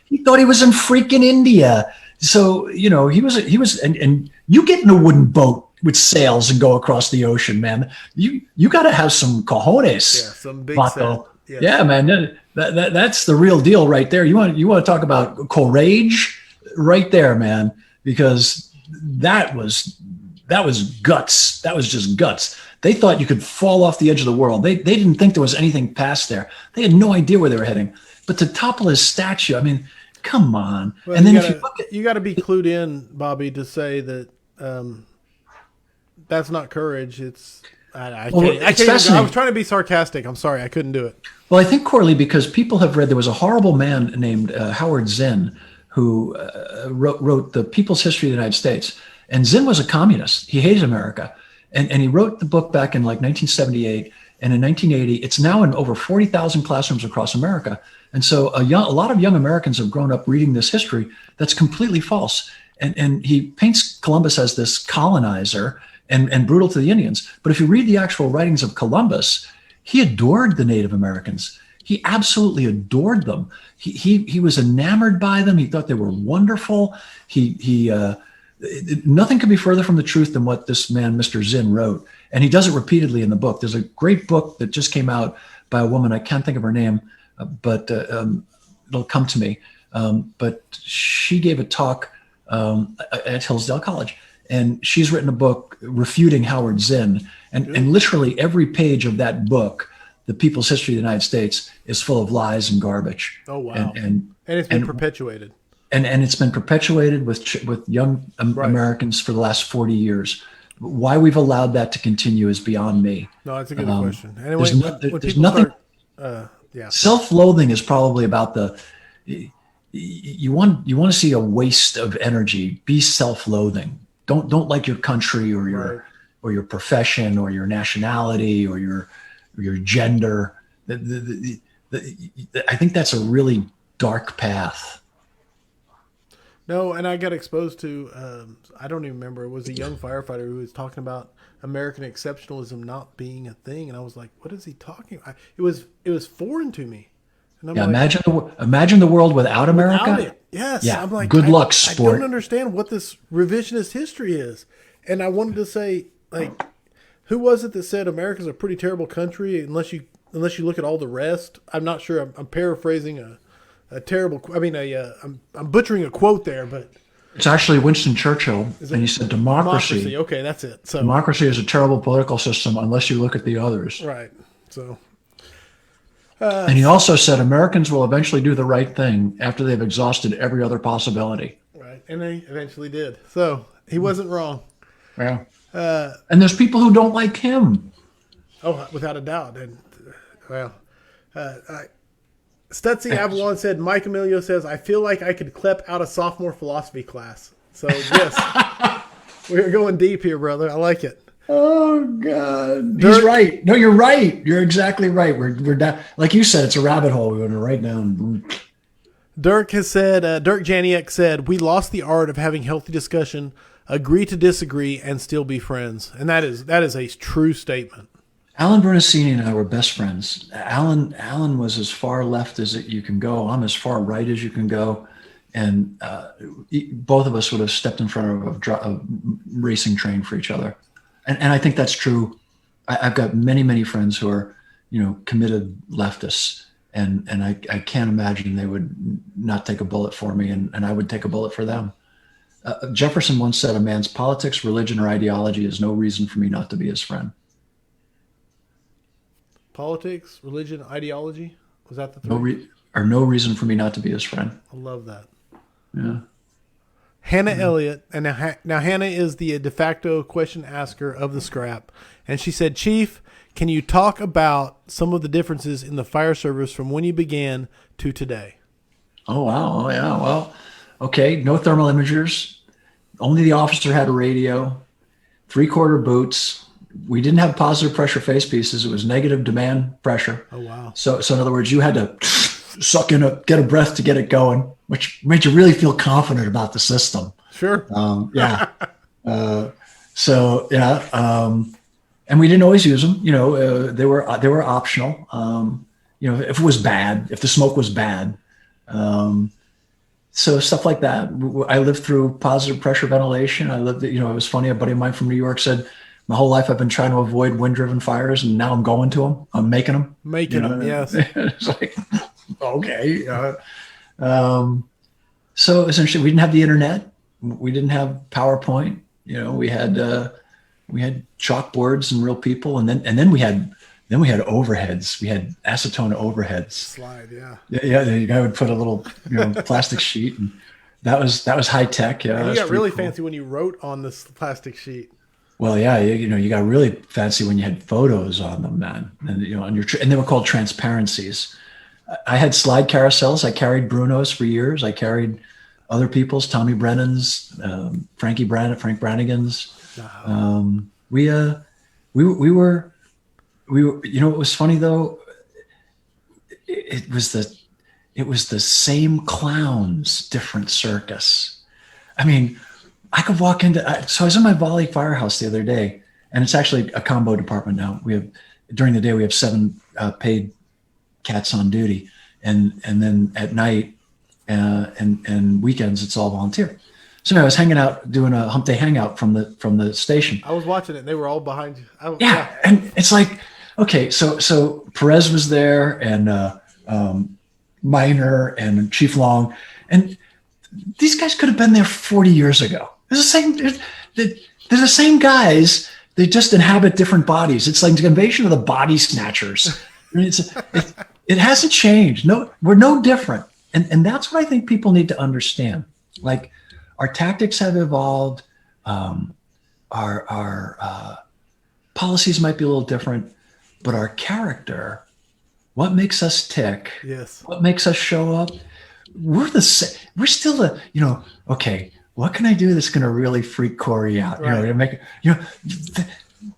He thought he was in freaking India. So, he was, and you get in a wooden boat with sails and go across the ocean, man. You got to have some cojones. Yeah, some big Vato. Yes. Yeah, man. That's the real deal right there. You want to talk about courage right there, man, because that was guts. That was just guts. They thought you could fall off the edge of the world. They didn't think there was anything past there. They had no idea where they were heading. But to topple his statue, I mean, come on. Well, and then you got to be clued in, Bobby, to say that that's not courage. It's I was trying to be sarcastic. I'm sorry, I couldn't do it. Well, I think, Corley, because people have read, there was a horrible man named Howard Zinn who wrote The People's History of the United States. And Zinn was a communist. He hated America. And he wrote the book back in like 1978. And in 1980, it's now in over 40,000 classrooms across America. And so a lot of young Americans have grown up reading this history that's completely false. And he paints Columbus as this colonizer and brutal to the Indians. But if you read the actual writings of Columbus, he adored the Native Americans. He absolutely adored them. He was enamored by them. He thought they were wonderful. Nothing could be further from the truth than what this man, Mr. Zinn, wrote. And he does it repeatedly in the book. There's a great book that just came out by a woman. I can't think of her name, but it'll come to me. But she gave a talk at Hillsdale College. And she's written a book refuting Howard Zinn. And literally every page of that book, The People's History of the United States, is full of lies and garbage. Oh, wow. And it's been perpetuated. And it's been perpetuated with young Americans for the last 40 years. Why we've allowed that to continue is beyond me. No, that's a good question. Anyway, there's nothing. Self-loathing is probably about you want to see a waste of energy. Be self-loathing. Don't like your country or your profession or your nationality or your gender. I think that's a really dark path. No, and I got exposed to, I don't even remember, it was a young firefighter who was talking about American exceptionalism not being a thing. And I was like, what is he talking about? It was foreign to me. And I'm Yeah, like, imagine the world without America. without it. Yes. Yeah. I'm like, Good luck, I sport. don't understand what this revisionist history is. And I wanted to say, like, who was it that said America's a pretty terrible country unless you look at all the rest? I'm not sure. I'm paraphrasing a terrible. I mean, I'm butchering a quote there, but It's actually Winston Churchill, and he said democracy. Okay, that's it. So Democracy is a terrible political system unless you look at the others. right. So And he also said Americans will eventually do the right thing after they've exhausted every other possibility. right, and they eventually did. So he wasn't wrong. Yeah. And there's people who don't like him. Oh, without a doubt. And well, Stutzy Avalon said, Mike Emilio says, I feel like I could clip out a sophomore philosophy class. So, yes, we're going deep here, brother. I like it. Oh, God. He's right. No, you're right. You're exactly right. We're down. Like you said, it's a rabbit hole. We're going to write down. Dirk has said, Dirk Janiak said, we lost the art of having healthy discussion, agree to disagree, and still be friends. And that is a true statement. Alan Bernasini and I were best friends. Alan was as far left as you can go. I'm as far right as you can go. And both of us would have stepped in front of a racing train for each other. And I think that's true. I've got many, many friends who are, committed leftists. And I can't imagine they would not take a bullet for me, and I would take a bullet for them. Jefferson once said, a man's politics, religion, or ideology is no reason for me not to be his friend. Politics, religion, ideology? Was that the three? No reason for me not to be his friend. I love that. Yeah. Hannah Elliott, and now Hannah is the de facto question asker of the scrap, and she said, Chief, can you talk about some of the differences in the fire service from when you began to today? Oh, wow. Oh, yeah. Well, okay. No thermal imagers. Only the officer had a radio, 3/4 boots. We didn't have positive pressure face pieces. It was negative demand pressure. Oh, wow. So in other words, you had to suck in get a breath to get it going, which made you really feel confident about the system. Sure. Yeah. And we didn't always use them. They were optional. If it was bad, if the smoke was bad. So stuff like that. I lived through positive pressure ventilation. It was funny. A buddy of mine from New York said, my whole life I've been trying to avoid wind-driven fires, and now I'm going to them. I'm making them. Them, yes. It's like, okay. So essentially, we didn't have the internet. We didn't have PowerPoint. We had chalkboards and real people, and then we had overheads. We had acetone overheads. Slide, yeah. Yeah. The guy would put a little plastic sheet, and that was high tech. Yeah, and you got really fancy when you wrote on this plastic sheet. Well, yeah, you got really fancy when you had photos on them, man, and and they were called transparencies. I had slide carousels. I carried Bruno's for years. I carried other people's, Tommy Brennan's, Frank Brannigan's. We were. It was funny though. It was the same clowns, different circus. I mean, I could walk so I was in my volley firehouse the other day, and it's actually a combo department now. During the day we have 7 paid cats on duty, and then at night and weekends it's all volunteer. So I was hanging out, doing a hump day hangout from the station. I was watching it, and they were all behind you. Yeah, and it's like, okay, so Perez was there, and Miner and Chief Long, and these guys could have been there 40 years ago. They're the same guys. They just inhabit different bodies. It's like the invasion of the body snatchers. I mean, it hasn't changed. No, we're no different. And that's what I think people need to understand. Like, our tactics have evolved. Our policies might be a little different, but our character, what makes us tick, yes, what makes us show up, we're still okay, what can I do that's going to really freak Corey out? Right.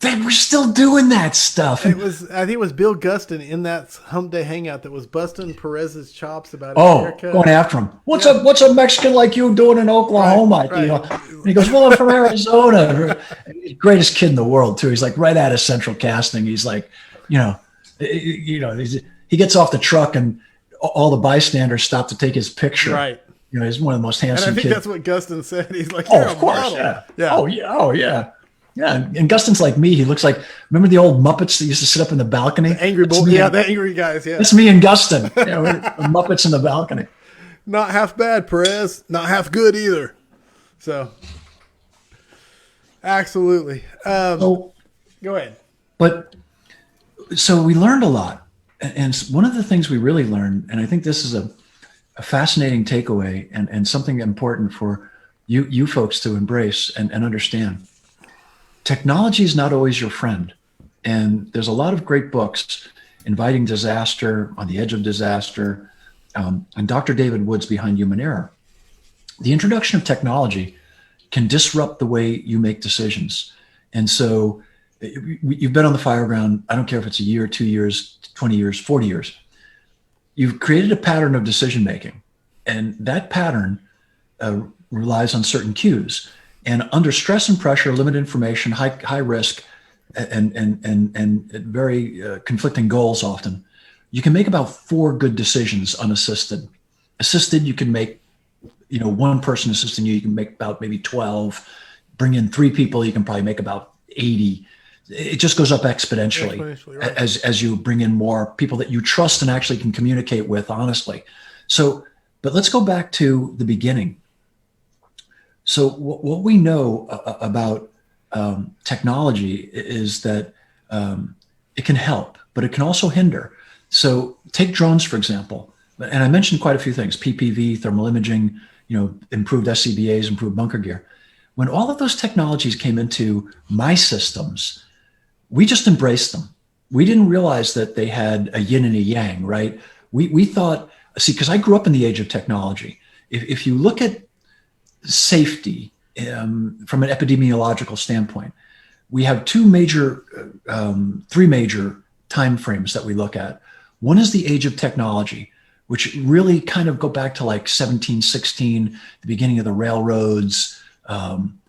We're still doing that stuff. I think it was Bill Gustin in that hump day hangout that was busting Perez's chops about his haircut. Going after him. What's a Mexican like you doing in Oklahoma? Right. And he goes, well, I'm from Arizona. Greatest kid in the world too. He's like right out of Central Casting. He's like, he gets off the truck and all the bystanders stopped to take his picture. Right. You know, he's one of the most handsome And I think kids. that's what Gustin said. He's like, Oh, you're of a course, model. yeah. Yeah. Oh, yeah. Oh, yeah. Yeah. And Gustin's like me. He looks like, remember the old Muppets that used to sit up in the balcony? Angry bull. Yeah, the angry guys. Yeah. That's me and Gustin. Yeah, we're the Muppets in the balcony. Not half bad, Perez. Not half good either. So, absolutely. So, Go ahead. but so we learned a lot. And one of the things we really learned, and I think this is a fascinating takeaway and something important for you folks to embrace and understand. Technology is not always your friend. And there's a lot of great books, Inviting Disaster, On the Edge of Disaster, and Dr. David Wood's Behind Human Error. The introduction of technology can disrupt the way you make decisions. And so you've been on the fire ground. I don't care if it's a year, 2 years, 20 years, 40 years. You've created a pattern of decision making. And that pattern relies on certain cues. And under stress and pressure, limited information, high risk, and very conflicting goals often, you can make about 4 good decisions unassisted. Assisted, you can make, one person assisting you can make about maybe 12. Bring in 3 people, you can probably make about 80. It just goes up exponentially, right, as you bring in more people that you trust and actually can communicate with honestly. So, but let's go back to the beginning. So what we know about technology is that it can help, but it can also hinder. So take drones, for example. And I mentioned quite a few things: PPV, thermal imaging, improved SCBAs, improved bunker gear. When all of those technologies came into my systems, we just embraced them. We didn't realize that they had a yin and a yang, right? We thought, because I grew up in the age of technology. If you look at safety from an epidemiological standpoint, we have 3 major time frames that we look at. One is the age of technology, which really kind of go back to like 1716, the beginning of the railroads, and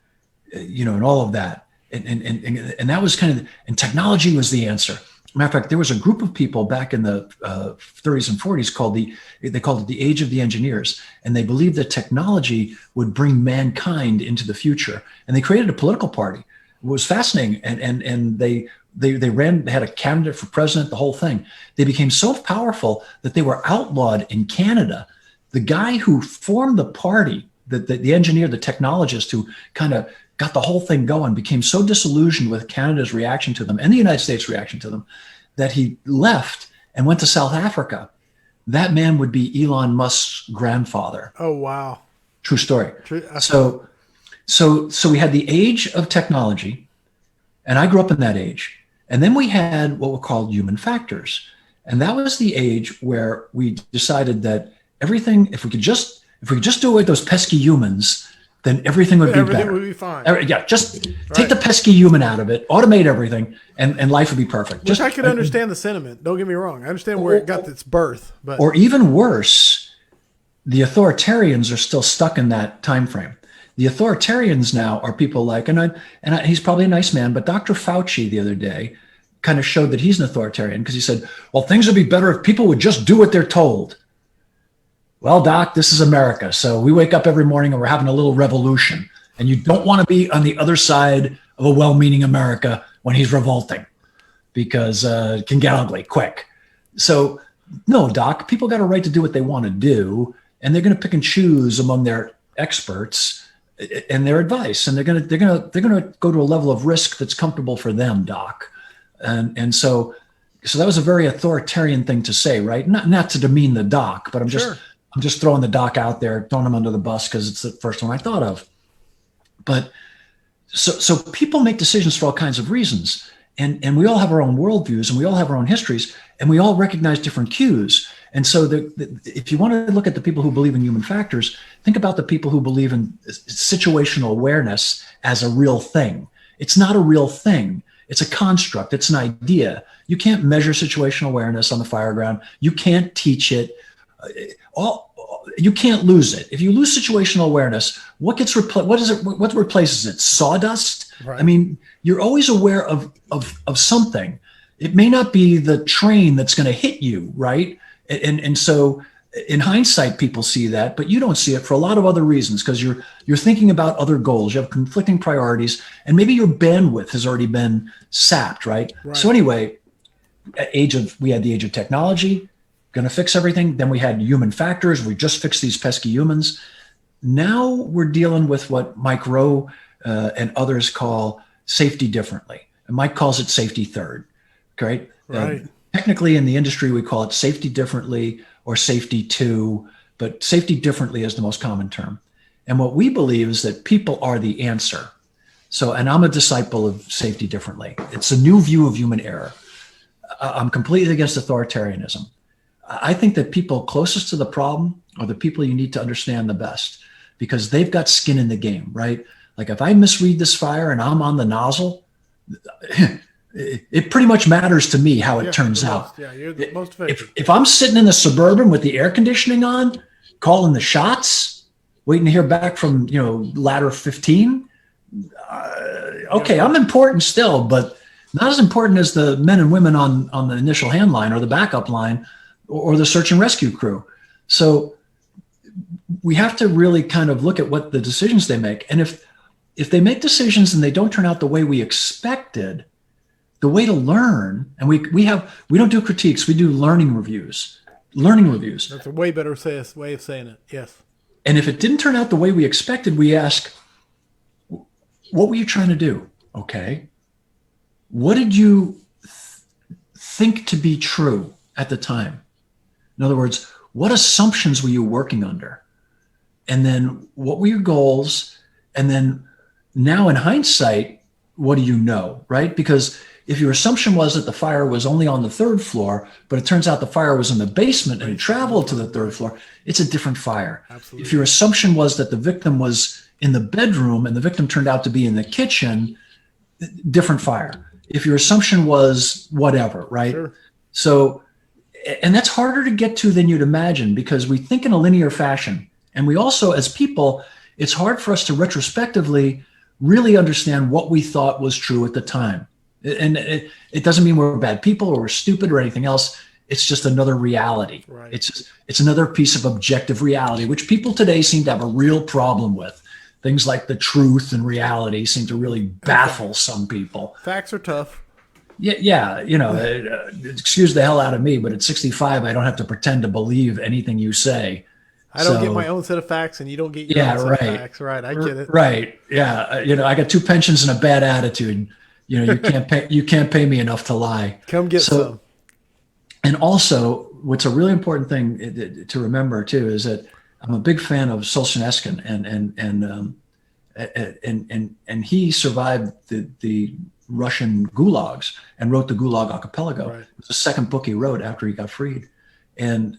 all of that. And that was kind of, and technology was the answer. Matter of fact, there was a group of people back in the 30s and 40s they called it the age of the engineers. And they believed that technology would bring mankind into the future. And they created a political party. It was fascinating. And they had a candidate for president, the whole thing. They became so powerful that they were outlawed in Canada. The guy who formed the party, the engineer, the technologist who kind of got the whole thing going, became so disillusioned with Canada's reaction to them and the United States' reaction to them that he left and went to South Africa. That man would be Elon Musk's grandfather. Oh, wow. True story. So we had the age of technology, and I grew up in that age. And then we had what were called human factors. And that was the age where we decided that everything, if we could just do away with those pesky humans, then everything would be better. Everything would be fine. Just take the pesky human out of it, automate everything, and life would be perfect. Which I could understand the sentiment. Don't get me wrong. I understand where it got its birth. But or even worse, the authoritarians are still stuck in that time frame. The authoritarians now are people like, and he's probably a nice man, but Dr. Fauci the other day kind of showed that he's an authoritarian because he said, well, things would be better if people would just do what they're told. Well, Doc, this is America. So we wake up every morning and we're having a little revolution. And you don't want to be on the other side of a well-meaning America when he's revolting because it can get ugly quick. So no, Doc, people got a right to do what they want to do. And they're going to pick and choose among their experts and their advice. And they're going to go to a level of risk that's comfortable for them, Doc. And so that was a very authoritarian thing to say, right? Not to demean the doc, but I'm just throwing the doc out there, throwing him under the bus because it's the first one I thought of. But so people make decisions for all kinds of reasons. And we all have our own worldviews and we all have our own histories and we all recognize different cues. And so if you want to look at the people who believe in human factors, think about the people who believe in situational awareness as a real thing. It's not a real thing. It's a construct. It's an idea. You can't measure situational awareness on the fire ground. You can't teach it. You can't lose it. If you lose situational awareness, what replaces it? Sawdust? Right. I mean, you're always aware of something. It may not be the train that's going to hit you, right? And so in hindsight, people see that, but you don't see it for a lot of other reasons, because you're thinking about other goals. You have conflicting priorities, and maybe your bandwidth has already been sapped, right? So anyway, we had the age of technology, going to fix everything. Then we had human factors. We just fixed these pesky humans. Now we're dealing with what Mike Rowe and others call safety differently. And Mike calls it safety third, right? Technically in the industry, we call it safety differently or safety two, but safety differently is the most common term. And what we believe is that people are the answer. So, and I'm a disciple of safety differently. It's a new view of human error. I'm completely against authoritarianism. I think that people closest to the problem are the people you need to understand the best, because they've got skin in the game, right? Like if I misread this fire and I'm on the nozzle, it pretty much matters to me how it turns out. You're the most affected. If I'm sitting in the Suburban with the air conditioning on, calling the shots, waiting to hear back from, ladder 15, okay, I'm important still, but not as important as the men and women on the initial hand line or the backup line or the search and rescue crew. So we have to really kind of look at what the decisions they make. And if they make decisions and they don't turn out the way we expected, the way to learn, and we don't do critiques, we do learning reviews. That's a way better way of saying it. Yes. And if it didn't turn out the way we expected, we ask, what were you trying to do? Okay. What did you think to be true at the time? In other words, what assumptions were you working under? And then what were your goals? And then now in hindsight, what do you know, right? Because if your assumption was that the fire was only on the third floor, but it turns out the fire was in the basement and it traveled to the third floor, it's a different fire. Absolutely. If your assumption was that the victim was in the bedroom and the victim turned out to be in the kitchen, different fire. If your assumption was whatever, right? Sure. So, and that's harder to get to than you'd imagine, because we think in a linear fashion. And we also, as people, it's hard for us to retrospectively really understand what we thought was true at the time. And it doesn't mean we're bad people or we're stupid or anything else. It's just another reality. Right. It's another piece of objective reality, which people today seem to have a real problem with. Things like the truth and reality seem to really baffle some people. Facts are tough. Yeah. Excuse the hell out of me, but at 65, I don't have to pretend to believe anything you say. I don't get my own set of facts, and you don't get your own set of facts. Right, I get it. Right, yeah. I got 2 pensions and a bad attitude. You can't pay me enough to lie. Come get some. And also, what's a really important thing to remember too is that I'm a big fan of Solzhenitsyn, and he survived the Russian gulags and wrote the Gulag Archipelago. Right. It was the second book he wrote after he got freed. And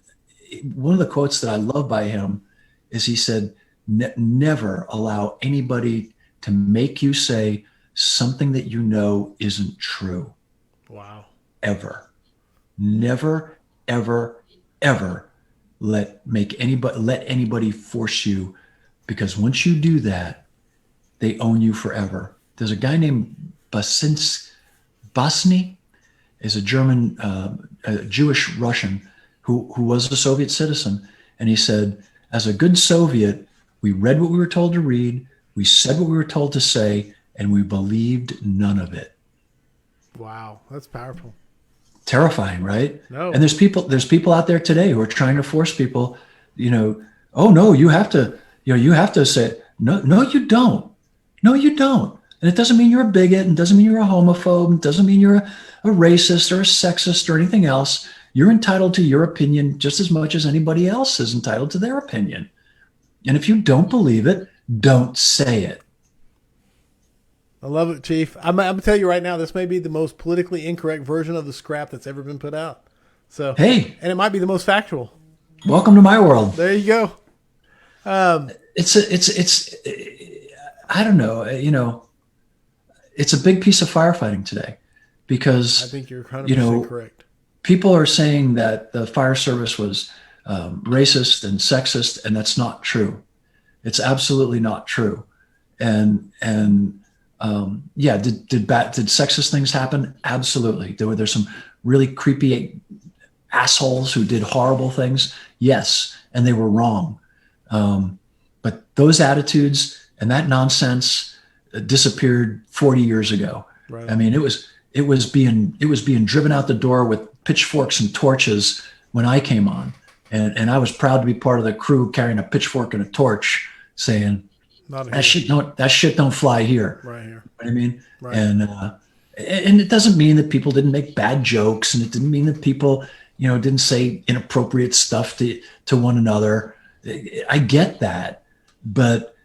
one of the quotes that I love by him is he said, never allow anybody to make you say something that you know isn't true. Wow. Ever. Never, ever, ever let anybody force you, because once you do that, they own you forever. There's a guy named Bosny, is a German, Jewish Russian who was a Soviet citizen. And he said, as a good Soviet, we read what we were told to read, we said what we were told to say, and we believed none of it. Wow, that's powerful. Terrifying, right? No. And there's people out there today who are trying to force people, oh no, you have to say, no, you don't. No, you don't. And it doesn't mean you're a bigot, and doesn't mean you're a homophobe, and doesn't mean you're a racist or a sexist or anything else. You're entitled to your opinion just as much as anybody else is entitled to their opinion. And if you don't believe it, don't say it. I love it, Chief. I'm going to tell you right now, this may be the most politically incorrect version of the scrap that's ever been put out. So, and it might be the most factual. Welcome to my world. There you go. It's I don't know, it's a big piece of firefighting today, because I think you're 100% correct. People are saying that the fire service was racist and sexist, and that's not true. It's absolutely not true. And did sexist things happen? Absolutely. There's some really creepy assholes who did horrible things? Yes, and they were wrong. But those attitudes and that nonsense disappeared 40 years ago. Right. I mean, it was being driven out the door with pitchforks and torches when I came on, and I was proud to be part of the crew carrying a pitchfork and a torch, saying that shit don't fly here. Right here. You know what I mean? Right. And it doesn't mean that people didn't make bad jokes, and it didn't mean that people, didn't say inappropriate stuff to one another. I get that, but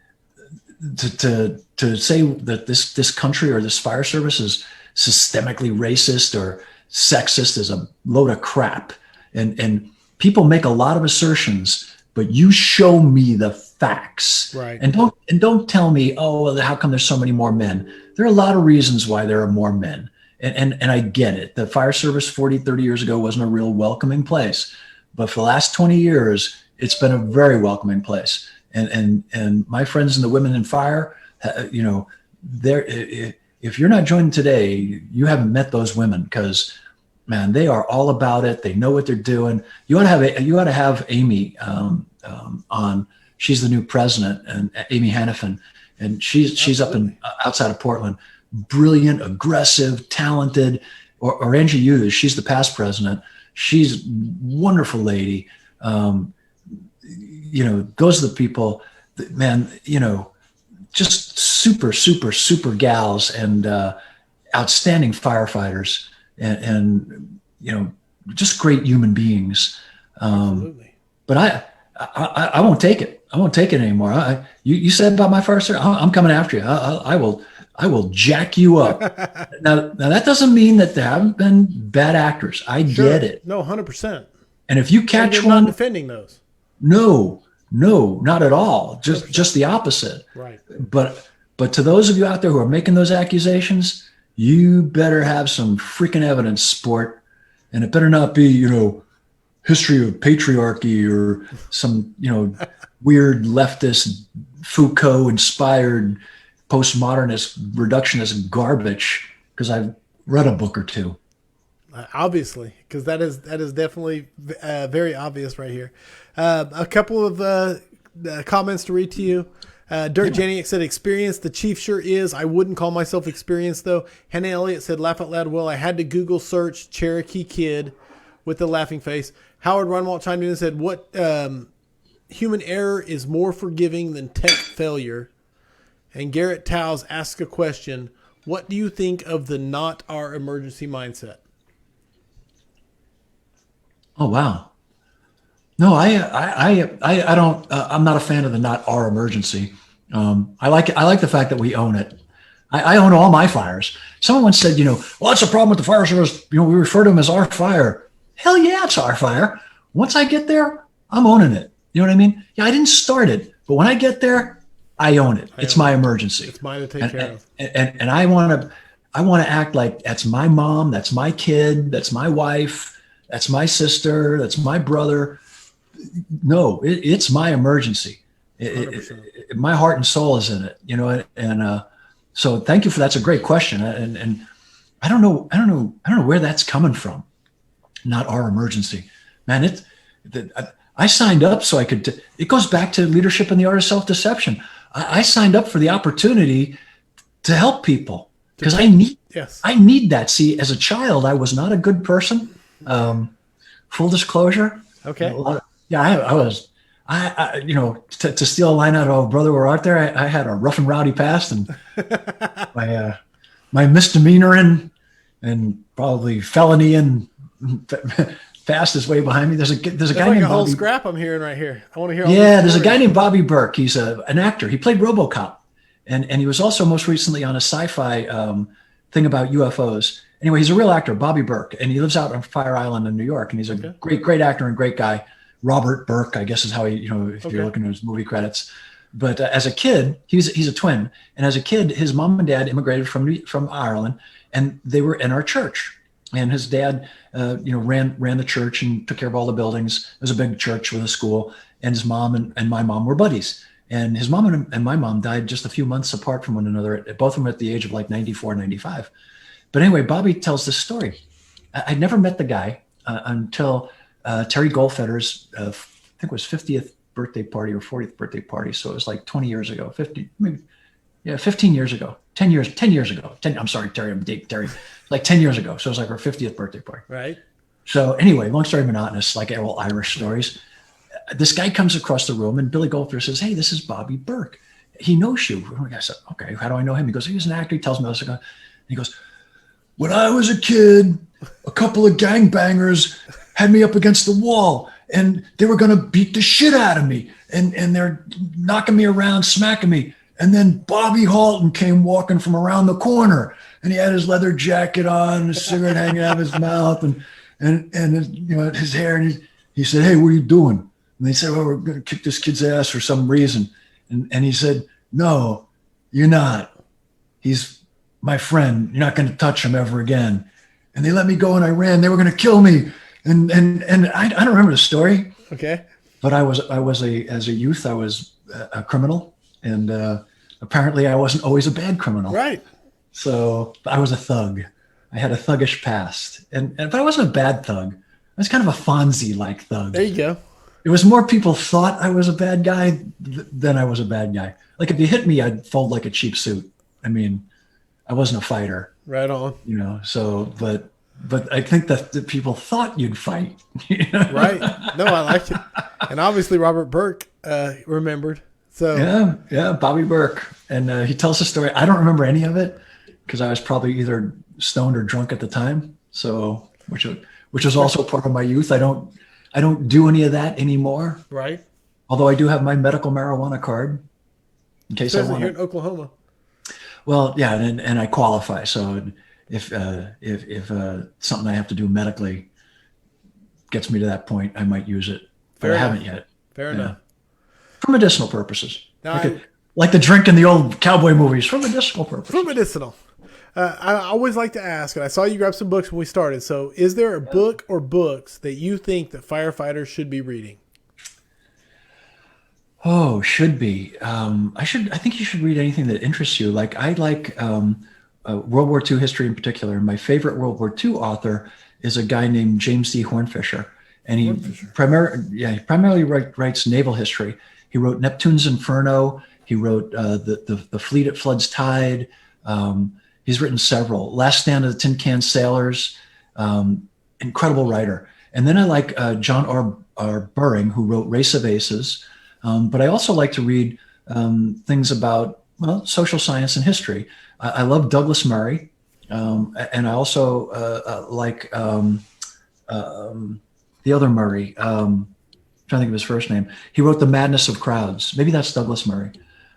to say that this country or this fire service is systemically racist or sexist is a load of crap. And people make a lot of assertions, but you show me the facts. Right. And don't tell me, oh, well, how come there's so many more men? There are a lot of reasons why there are more men. And I get it. The fire service 40, 30 years ago wasn't a real welcoming place. But for the last 20 years, it's been a very welcoming place. And my friends and the women in fire, if you're not joining today, you haven't met those women, because, man, they are all about it. They know what they're doing. You ought to have Amy on. She's the new president, and Amy Hannafin, and she's up in outside of Portland. Brilliant, aggressive, talented. Or Angie Hughes, she's the past president. She's a wonderful lady. Those are the people that, man, just super, super, super gals and outstanding firefighters and just great human beings. Absolutely. But I won't take it. I won't take it anymore. You said about my fire service, I'm coming after you. I will jack you up. Now that doesn't mean that there haven't been bad actors. I get it. No, 100%. And if you catch you're one, not defending those. No, not at all. Just the opposite. Right. But to those of you out there who are making those accusations, you better have some freaking evidence, sport. And it better not be, history of patriarchy or some, weird leftist Foucault inspired postmodernist reductionist garbage, because I've read a book or two. Obviously, because that is definitely very obvious right here. A couple of comments to read to you. Dirk Janiak said, "Experienced. The chief sure is. I wouldn't call myself experienced though." Hannah Elliott said, "Laugh out loud. Well, I had to Google search Cherokee Kid with the laughing face." Howard Runwalt chimed in and said, "What human error is more forgiving than tech failure?" And Garrett Towles asked a question: "What do you think of the not our emergency mindset?" Oh, wow. No, I don't. I'm not a fan of the not our emergency. I like the fact that we own it. I own all my fires. Someone once said, well, that's the problem with the fire service. We refer to them as our fire. Hell yeah, it's our fire. Once I get there, I'm owning it. You know what I mean? Yeah, I didn't start it, but when I get there, I own it. It's my emergency. It's mine to take care of. And I want to act like that's my mom, that's my kid, that's my wife, that's my sister, that's my brother. No, it's my emergency. My heart and soul is in it, and so thank you for that's a great question. And I don't know where that's coming from. Not our emergency, man. I signed up so I could. It goes back to leadership and the art of self-deception. I signed up for the opportunity to help people because I need that. See, as a child, I was not a good person. Full disclosure. Okay. I was. To steal a line out of "Oh Brother, Where Art There," I had a rough and rowdy past, and my misdemeanor and probably felony and fast is way behind me. There's a guy like named a whole Bobby. scrap I'm hearing right here. I want to hear. There's a guy named Bobby Burke. He's an actor. He played RoboCop, and he was also most recently on a sci-fi thing about UFOs. Anyway, he's a real actor, Bobby Burke, and he lives out on Fire Island in New York. And he's a great actor and great guy. Robert Burke, I guess is how he, if you're looking at his movie credits. But as a kid, he's a twin, and as a kid, his mom and dad immigrated from Ireland, and they were in our church. And his dad, ran the church and took care of all the buildings. It was a big church with a school, and his mom and my mom were buddies. And his mom and my mom died just a few months apart from one another. Both of them at the age of like 94, 95. But anyway, Bobby tells this story. I'd never met the guy until Terry Goldfeder's, I think it was 50th birthday party or 40th birthday party. So it was like 20 years ago, 50, maybe, yeah, 15 years ago, 10 years ago. I'm sorry, Terry, I'm dating Terry, like 10 years ago. So it was like her 50th birthday party. Right. So anyway, long story monotonous, like all Irish stories. This guy comes across the room and Billy Goldfeder says, "Hey, this is Bobby Burke. He knows you." I said, "Okay, how do I know him?" He goes, "He's an actor." He tells me this. He goes, "When I was a kid, a couple of gangbangers had me up against the wall and they were going to beat the shit out of me. And they're knocking me around, smacking me. And then Bobby Halton came walking from around the corner and he had his leather jacket on, and a cigarette hanging out of his mouth and his hair. And he said, 'Hey, what are you doing?' And they said, 'Well, we're going to kick this kid's ass for some reason.' And he said, 'No, you're not. He's my friend. You're not going to touch him ever again.' And they let me go and I ran. They were going to kill me. And I don't remember the story. Okay. But as a youth, I was a criminal. And apparently I wasn't always a bad criminal. Right. So I was a thug. I had a thuggish past. But I wasn't a bad thug. I was kind of a Fonzie-like thug. There you go. It was more people thought I was a bad guy than I was a bad guy. Like if you hit me, I'd fold like a cheap suit. I mean, I wasn't a fighter. Right on. So, but I think that the people thought you'd fight. Right. No, I liked it. And obviously Robert Burke remembered. So Yeah, Bobby Burke. And he tells the story. I don't remember any of it because I was probably either stoned or drunk at the time. So, which was also part of my youth. I don't do any of that anymore. Right. Although I do have my medical marijuana card in case I want you're in Oklahoma. Well, yeah, and I qualify. So if something I have to do medically gets me to that point, I might use it, but I haven't yet. Fair enough. For medicinal purposes, Now, like the drink in the old cowboy movies, for medicinal purposes. For medicinal. I always like to ask, and I saw you grab some books when we started. So, is there a book or books that you think that firefighters should be reading? Oh, should be. I think you should read anything that interests you. Like I like World War II history in particular. My favorite World War II author is a guy named James D. Hornfisher, and he primarily writes naval history. He wrote Neptune's Inferno. He wrote the Fleet at Flood's Tide. He's written several. Last Stand of the Tin Can Sailors. Incredible writer. And then I like John R. Buring, who wrote Race of Aces. But I also like to read things about social science and history. I love Douglas Murray, and I also like the other Murray. Trying to think of his first name. He wrote The Madness of Crowds. Maybe that's Douglas Murray.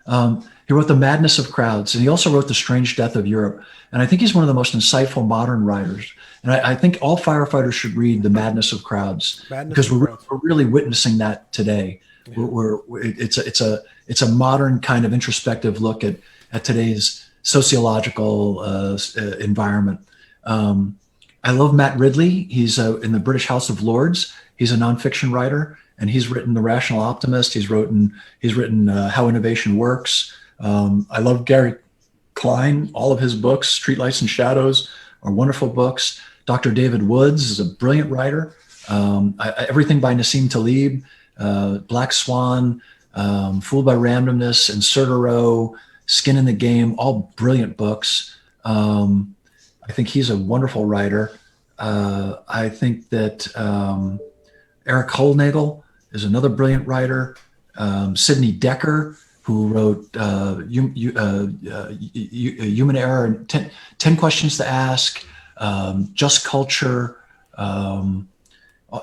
He wrote The Madness of Crowds, and he also wrote The Strange Death of Europe. And I think he's one of the most insightful modern writers. And I think all firefighters should read The Madness of Crowds because we're really witnessing that today. Yeah. It's a modern kind of introspective look at today's sociological environment. I love Matt Ridley. He's in the British House of Lords. He's a nonfiction writer, and he's written The Rational Optimist. He's written How Innovation Works. I love Gary Klein. All of his books, Streetlights and Shadows, are wonderful books. Dr. David Woods is a brilliant writer. Everything by Nassim Taleb. Black Swan, Fooled by Randomness, Inserter Row, Skin in the Game, all brilliant books. I think he's a wonderful writer. I think that Eric Hollnagel is another brilliant writer. Sidney Decker, who wrote Human Error and 10 Questions to Ask, Just Culture.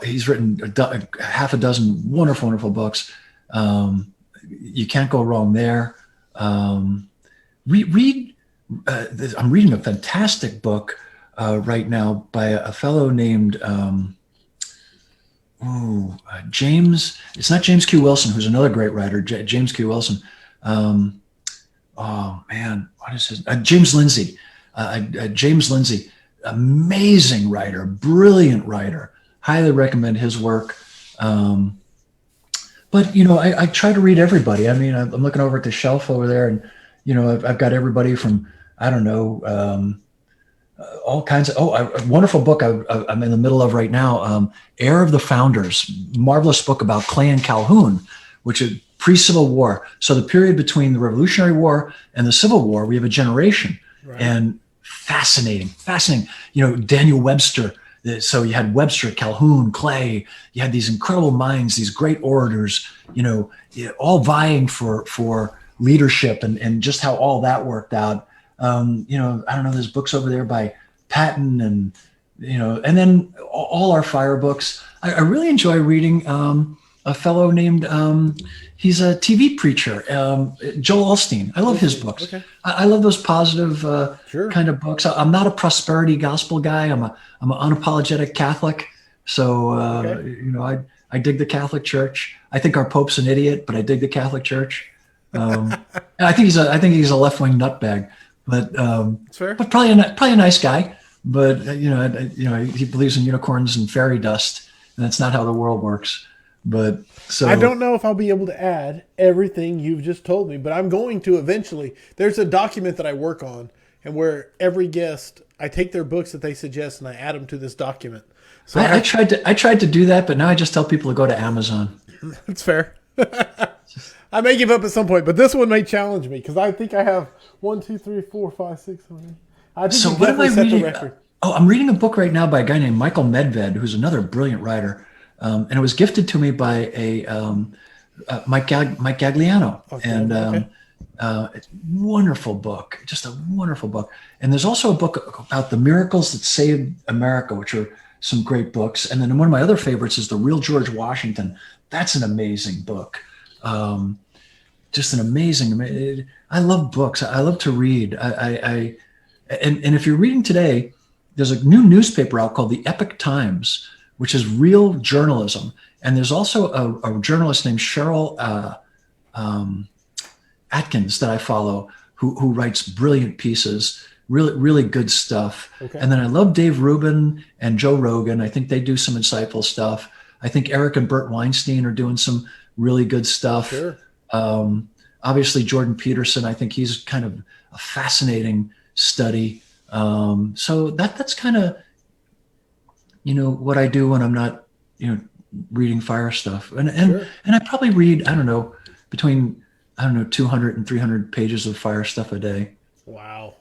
He's written half a dozen wonderful books. You can't go wrong there. Read. I'm reading a fantastic book right now by a fellow named James. It's not James Q. Wilson, who's another great writer. James Q. Wilson. What is his? James Lindsay. James Lindsay, amazing writer, brilliant writer. Highly recommend his work. But, I try to read everybody. I mean, I'm looking over at the shelf over there and, I've got everybody from, I don't know, all kinds of, a wonderful book I'm in the middle of right now. Heir of the Founders, marvelous book about Clay and Calhoun, which is pre-Civil War. So the period between the Revolutionary War and the Civil War, we have a generation. Right. And fascinating. Daniel Webster. So you had Webster, Calhoun, Clay. You had these incredible minds, these great orators, all vying for leadership, and just how all that worked out. I don't know, there's books over there by Patton and then all our fire books. I really enjoy reading a fellow named, he's a TV preacher, Joel Osteen. I love his books. Okay. I love those positive kind of books. I'm not a prosperity gospel guy. I'm an unapologetic Catholic. So, I dig the Catholic Church. I think our Pope's an idiot, but I dig the Catholic Church. I think he's a left-wing nutbag, but probably a nice guy. But he believes in unicorns and fairy dust, and that's not how the world works. But so I don't know if I'll be able to add everything you've just told me, but I'm going to eventually. There's a document that I work on, and where every guest, I take their books that they suggest and I add them to this document. So I tried to do that, but now I just tell people to go to Amazon. That's fair. I may give up at some point, but this one may challenge me because I think I have 1, 2, 3, 4, 5, 6, 7, 8. I think so what am I reading? I'm reading a book right now by a guy named Michael Medved, who's another brilliant writer. And it was gifted to me by Mike Gagliano. Okay, it's a wonderful book, just a wonderful book. And there's also a book about the miracles that saved America, which are some great books. And then one of my other favorites is The Real George Washington. That's an amazing book. Just an amazing. I love books. I love to read. And if you're reading today, there's a new newspaper out called the Epoch Times, which is real journalism. And there's also a journalist named Cheryl Atkins that I follow who writes brilliant pieces, really, really good stuff. Okay. And then I love Dave Rubin and Joe Rogan. I think they do some insightful stuff. I think Eric and Bert Weinstein are doing some really good stuff. Sure. Obviously, Jordan Peterson, I think he's kind of a fascinating study. So that's kind of, what I do when I'm not, reading fire stuff. And I probably read, between 200 and 300 pages of fire stuff a day. Wow.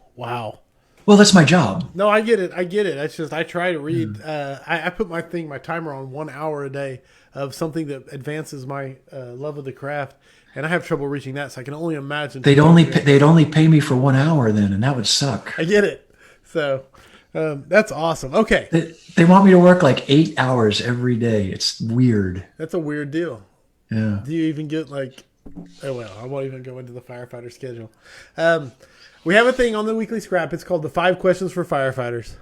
Well, that's my job. No, I get it. It's just, I try to read, I put my timer on 1 hour a day of something that advances my love of the craft. And I have trouble reaching that. So I can only imagine. They'd only pay me for 1 hour then, and that would suck. I get it. So that's awesome. Okay. They want me to work like 8 hours every day. It's weird. That's a weird deal. Yeah. Do you even get I won't even go into the firefighter schedule. We have a thing on the weekly scrap. It's called the 5 questions for firefighters.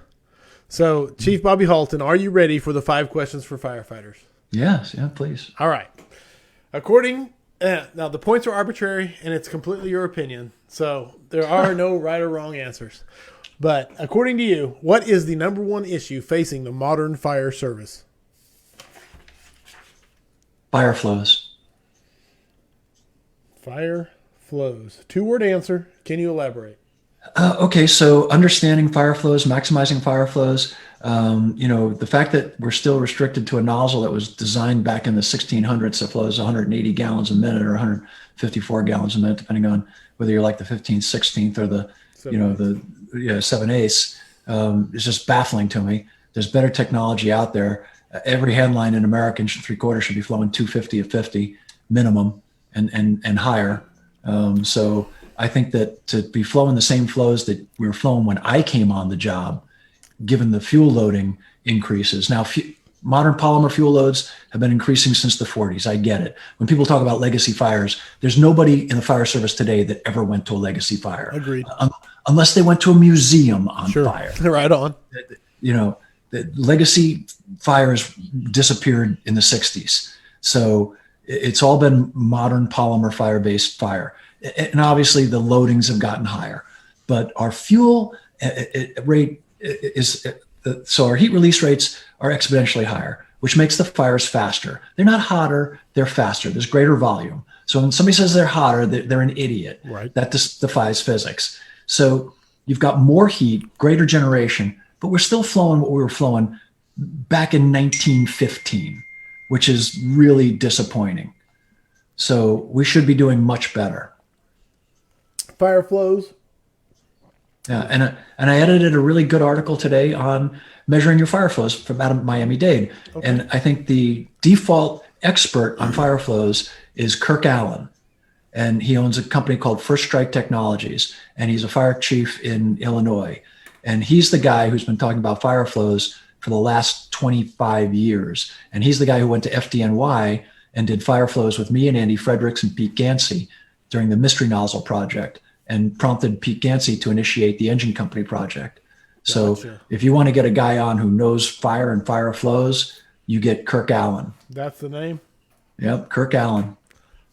So Chief Bobby Halton, are you ready for the 5 questions for firefighters? Yes. Yeah, please. All right. Now the points are arbitrary and it's completely your opinion. So there are no right or wrong answers. But according to you, what is the number one issue facing the modern fire service? Fire flows. Fire flows. 2-word answer. Can you elaborate? Okay, so understanding fire flows, maximizing fire flows. The fact that we're still restricted to a nozzle that was designed back in the 1600s that flows 180 gallons a minute or 154 gallons a minute, depending on whether you're like the 15th, 16th, or the 7/8 is just baffling to me. There's better technology out there. Every headline in American 3/4 should be flowing 250 at 50 minimum and higher. So I think that to be flowing the same flows that we were flowing when I came on the job, given the fuel loading increases. Now, modern polymer fuel loads have been increasing since the 40s. I get it. When people talk about legacy fires, there's nobody in the fire service today that ever went to a legacy fire. Agreed. Unless they went to a museum on fire. Right on. The legacy fires disappeared in the 60s. So it's all been modern polymer fire-based fire. And obviously the loadings have gotten higher. But our fuel rate so our heat release rates are exponentially higher, which makes the fires faster. They're not hotter, they're faster. There's greater volume. So when somebody says they're hotter, they're an idiot. Right. That just defies physics. So, You've got more heat, greater generation, but we're still flowing what we were flowing back in 1915, which is really disappointing. So we should be doing much better. Fire flows. Yeah, and I edited a really good article today on measuring your fire flows from out of Miami-Dade. Okay. And I think the default expert on fire flows is Kirk Allen. And he owns a company called First Strike Technologies. And he's a fire chief in Illinois. And he's the guy who's been talking about fire flows for the last 25 years. And he's the guy who went to FDNY and did fire flows with me and Andy Fredericks and Pete Gansey during the Mystery Nozzle project, and prompted Pete Gansey to initiate the Engine Company project. So gotcha. If you want to get a guy on who knows fire and fire flows, you get Kirk Allen. That's the name? Yep, Kirk Allen.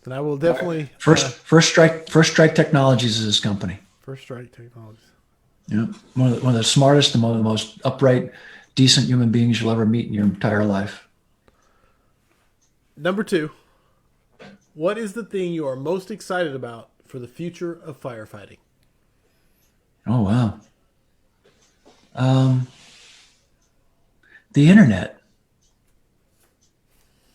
Then I will definitely... First Strike Technologies is his company. First Strike Technologies. Yep, one of the smartest and one of the most upright, decent human beings you'll ever meet in your entire life. Number 2, what is the thing you are most excited about for the future of firefighting? Oh, wow. The internet.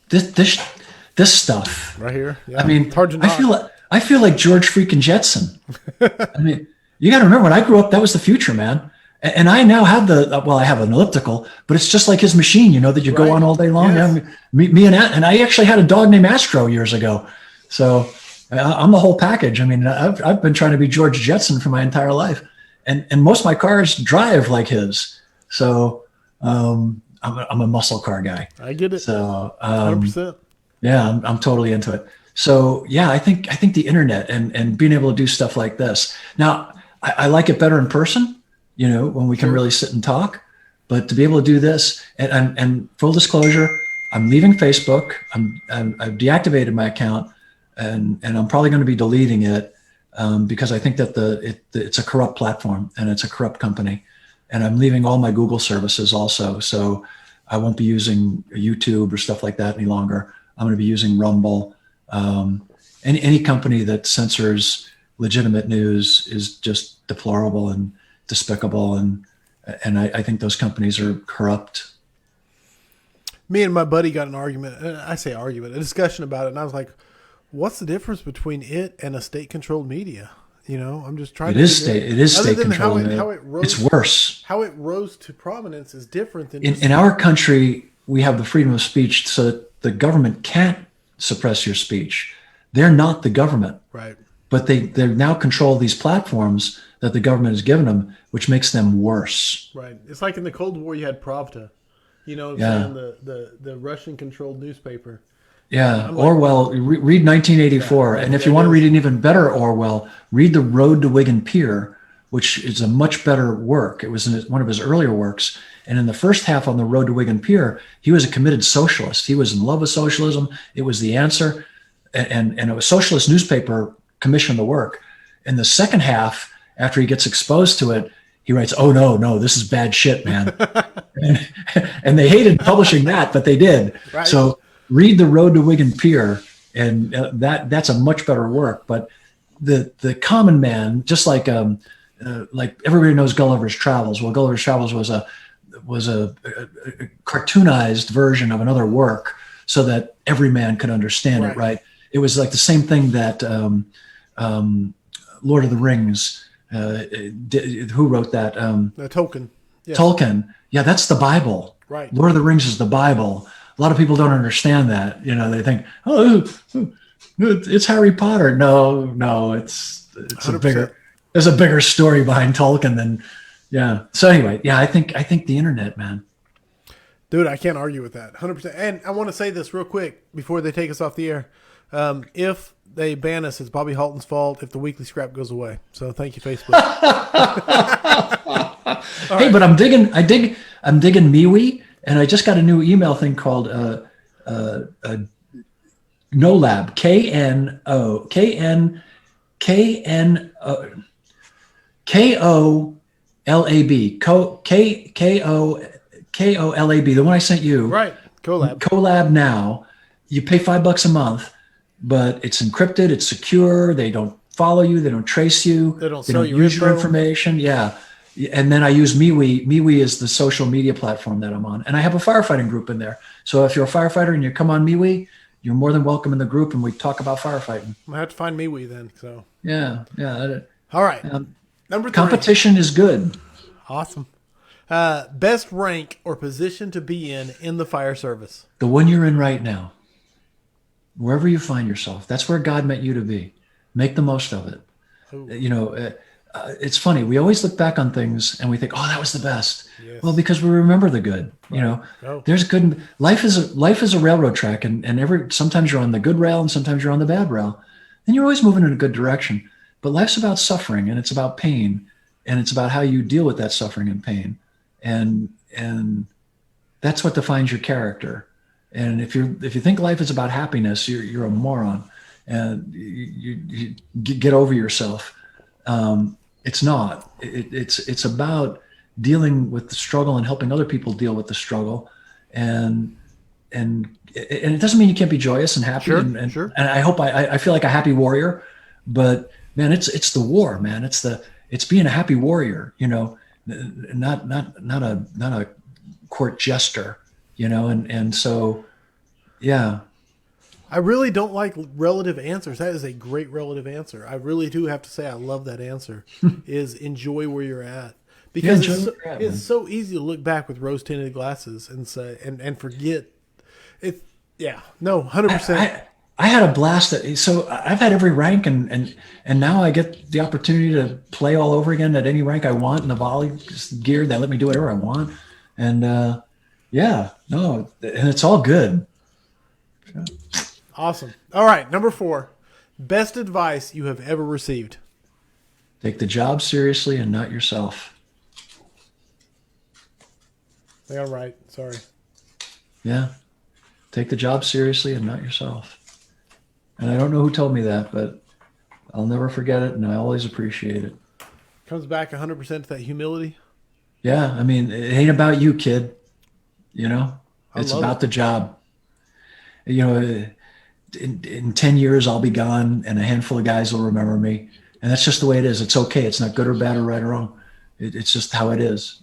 This stuff. Right here? Yeah. I mean, it's hard to not. I feel like George freaking Jetson. I mean, you got to remember, when I grew up, that was the future, man. And I now have I have an elliptical, but it's just like his machine, that you go on all day long. Yes. Yeah, me and I actually had a dog named Astro years ago. So I'm the whole package. I mean, I've been trying to be George Jetson for my entire life. And most of my cars drive like his. So I'm a muscle car guy. I get it. So 100%. Yeah, I'm totally into it. So yeah, I think the internet and being able to do stuff like this. Now, I like it better in person, when we can really sit and talk. But to be able to do this, and full disclosure, I'm leaving Facebook. I've deactivated my account, and I'm probably going to be deleting it because I think that it's a corrupt platform and it's a corrupt company. And I'm leaving all my Google services also. So I won't be using YouTube or stuff like that any longer. I'm going to be using Rumble. Any company that censors legitimate news is just deplorable and despicable. And I think those companies are corrupt. Me and my buddy got an argument. I say argument, a discussion about it. And I was like, what's the difference between it and a state-controlled media? I'm just trying It is state-controlled. It's worse. How it rose to prominence is different than in our country. We have the freedom of speech, so that the government can't suppress your speech. They're not the government, right? But they now control these platforms that the government has given them, which makes them worse. Right. It's like in the Cold War, you had Pravda, the Russian-controlled newspaper. Yeah, Orwell, read 1984. And if you want to read an even better Orwell, read The Road to Wigan Pier, which is a much better work. It was one of his earlier works. And in the first half on The Road to Wigan Pier, he was a committed socialist. He was in love with socialism. It was the answer. And a socialist newspaper commissioned the work. In the second half, after he gets exposed to it, he writes, "Oh, no, this is bad shit, man." and they hated publishing that, but they did. Right. So read The Road to Wigan Pier, and that's a much better work. But the common man, just like everybody knows Gulliver's Travels. Well, Gulliver's Travels was a cartoonized version of another work so that every man could understand it, right? It was like the same thing that Lord of the Rings, who wrote that? Tolkien. Yes. Tolkien. Yeah, that's the Bible. Right. Lord of the Rings is the Bible. A lot of people don't understand that. They think, oh, it's Harry Potter. No, it's there's a bigger story behind Tolkien than, yeah. So anyway, yeah, I think the internet, man. Dude, I can't argue with that. 100%. And I want to say this real quick before they take us off the air. If they ban us, it's Bobby Halton's fault if the weekly scrap goes away. So thank you, Facebook. Hey, but I'm digging MeWe, and I just got a new email thing called NoLab, KOLAB, the one I sent you. Right, Colab. Colab now. You pay $5 a month, but it's encrypted, it's secure, they don't follow you. They don't trace you. They don't They sell don't your use your info. information. Yeah. And then I use MeWe. MeWe is the social media platform that I'm on. And I have a firefighting group in there. So if you're a firefighter and you come on MeWe, you're more than welcome in the group, and we talk about firefighting. I have to find MeWe then. So Yeah. all right, number 3. Competition is good. Awesome. Best rank or position to be in the fire service. The one you're in right now, wherever you find yourself, that's where God meant you to be. Make the most of it. Ooh. It's funny. We always look back on things and we think, "Oh, that was the best." Yes. Well, because we remember the good. Oh. There's good. Life is a railroad track, and sometimes you're on the good rail and sometimes you're on the bad rail, and you're always moving in a good direction. But life's about suffering, and it's about pain, and it's about how you deal with that suffering and pain, and that's what defines your character. And if you think life is about happiness, you're a moron, and you get over yourself. It's not. It's about dealing with the struggle and helping other people deal with the struggle, and it doesn't mean you can't be joyous and happy. Sure, And I hope I feel like a happy warrior, but man, it's the war, man. It's being a happy warrior, not a court jester, and so, yeah. I really don't like relative answers. That is a great relative answer. I really do have to say I love that answer. Is enjoy where you're at, because it's so easy to look back with rose tinted glasses and say and forget it. Yeah, no, 100%. I had a blast. So I've had every rank, and now I get the opportunity to play all over again at any rank I want in the volley gear. They let me do whatever I want, and and it's all good. Yeah. Awesome. All right, number 4, best advice you have ever received. Take the job seriously and not yourself. I got it right. Sorry. Yeah. Take the job seriously and not yourself. And I don't know who told me that, but I'll never forget it, and I always appreciate it. Comes back 100% to that humility. Yeah, I mean, it ain't about you, kid. It's about the job. In 10 years, I'll be gone, and a handful of guys will remember me. And that's just the way it is. It's okay. It's not good or bad or right or wrong. It's just how it is.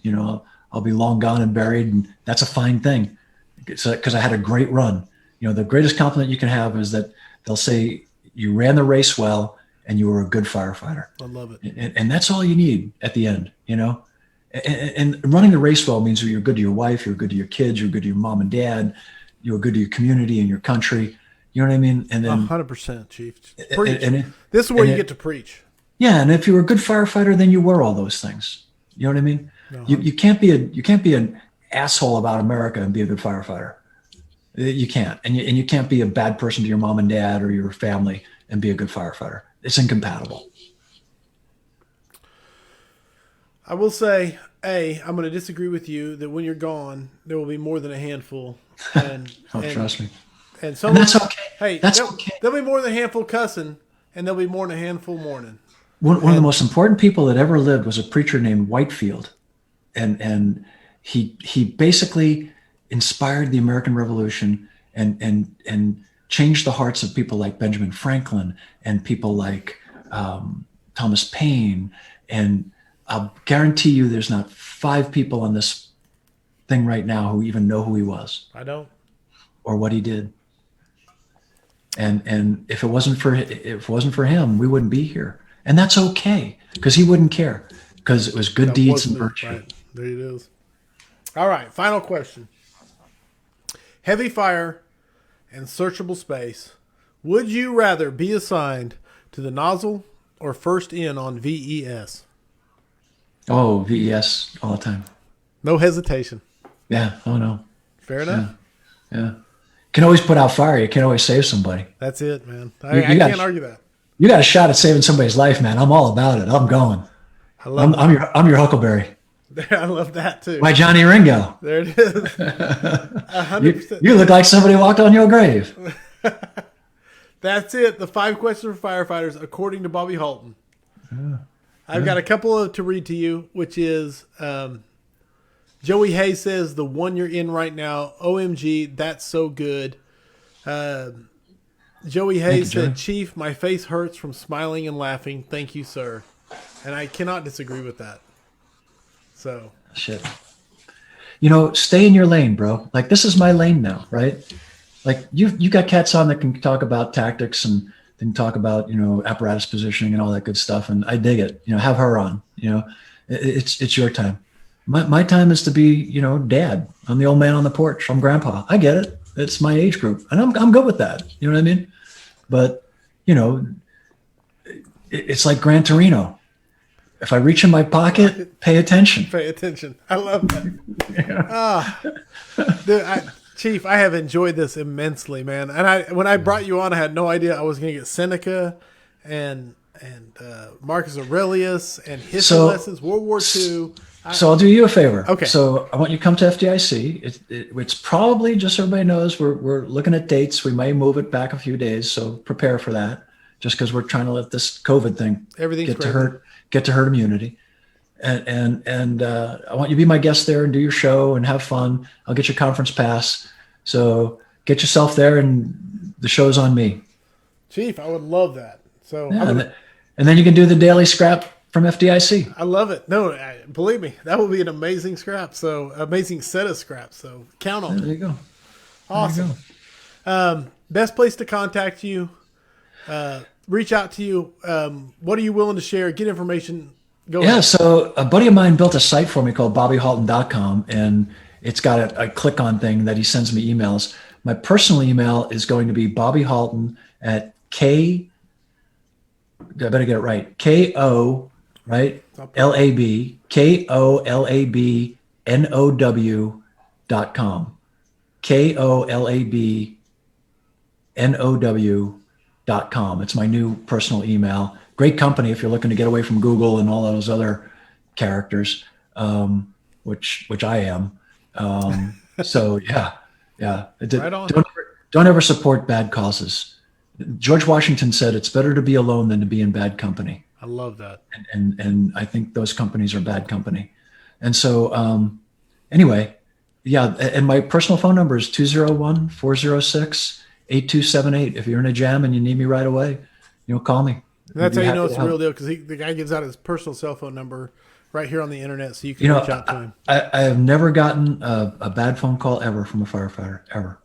I'll be long gone and buried, and that's a fine thing. Because I had a great run. The greatest compliment you can have is that they'll say you ran the race well and you were a good firefighter. I love it. And that's all you need at the end, And running the race well means you're good to your wife, you're good to your kids, you're good to your mom and dad, you're good to your community and your country. You know what I mean? And then 100%, Chief. Preach. And this is where you get to preach. Yeah, and if you were a good firefighter, then you were all those things. You know what I mean? No, you can't be an asshole about America and be a good firefighter. You can't, and you can't be a bad person to your mom and dad or your family and be a good firefighter. It's incompatible. I will say, I'm going to disagree with you that when you're gone, there will be more than a handful. And trust me. And that's okay. Hey, there'll be more than a handful cussing, and there'll be more than a handful mourning. One of the most important people that ever lived was a preacher named Whitefield, and he basically inspired the American Revolution and changed the hearts of people like Benjamin Franklin and people like Thomas Paine. And I'll guarantee you, there's not 5 people on this thing right now who even know who he was. I don't. Or what he did. And if it wasn't for him, we wouldn't be here. And that's okay, because he wouldn't care, because it was good deeds and virtue. Right. There it is. All right, final question. Heavy fire and searchable space. Would you rather be assigned to the nozzle or first in on VES? Oh, VES all the time. No hesitation. Yeah. Oh, no. Fair enough. Yeah. Can always put out fire. You can always save somebody. That's it, man. I can't argue that. You got a shot at saving somebody's life, man. I'm all about it. I'm going. I'm your Huckleberry. I love that too. My Johnny Ringo. There it is. 100%. You look like somebody walked on your grave. That's it. The 5 questions for firefighters, according to Bobby Halton. I've got a couple to read to you, which is Joey Hayes says the one you're in right now. OMG, that's so good. Joey Hayes Joey. said, "Chief, my face hurts from smiling and laughing. Thank you, sir." And I cannot disagree with that. So Shit. Stay in your lane, bro. Like, this is my lane now, right? Like, you got cats on that can talk about tactics and can talk about, apparatus positioning and all that good stuff. And I dig it. Have her on. It's your time. My time is to be, dad. I'm the old man on the porch. I'm grandpa. I get it. It's my age group, and I'm good with that. You know what I mean? But it's like Gran Torino. If I reach in my pocket, pay attention. pay attention. I love that. Dude, Chief, I have enjoyed this immensely, man. And when I brought you on, I had no idea I was going to get Seneca and Marcus Aurelius and history lessons, World War II. So I'll do you a favor. Okay. So I want you to come to FDIC. It's probably, just so everybody knows, we're looking at dates. We may move it back a few days, so prepare for that. Just because we're trying to let this COVID thing get to herd immunity. And I want you to be my guest there and do your show and have fun. I'll get your conference pass. So get yourself there, and the show's on me. Chief, I would love that. So yeah, and then you can do the daily scrap from FDIC. I love it. No, believe me, that will be an amazing scrap. So amazing set of scraps. So count on it. There you go. Awesome. Best place to contact you, reach out to you. What are you willing to share? Get information. Go ahead. So a buddy of mine built a site for me called bobbyhalton.com, and it's got a click-on thing that he sends me emails. My personal email is going to be bobbyhalton at I better get it right. K-O, right? L-A-B, KOLABNOW.com. KOLABNOW.com. It's my new personal email. Great company if you're looking to get away from Google and all those other characters, which I am. So yeah. Right on. Don't ever support bad causes. George Washington said it's better to be alone than to be in bad company. I love that. And I think those companies are bad company. And so anyway, yeah. And my personal phone number is 201-406-8278. If you're in a jam and you need me right away, call me. And that's how you know it's the real deal, because the guy gives out his personal cell phone number right here on the internet, so you can reach out to him. I have never gotten a bad phone call ever from a firefighter, ever.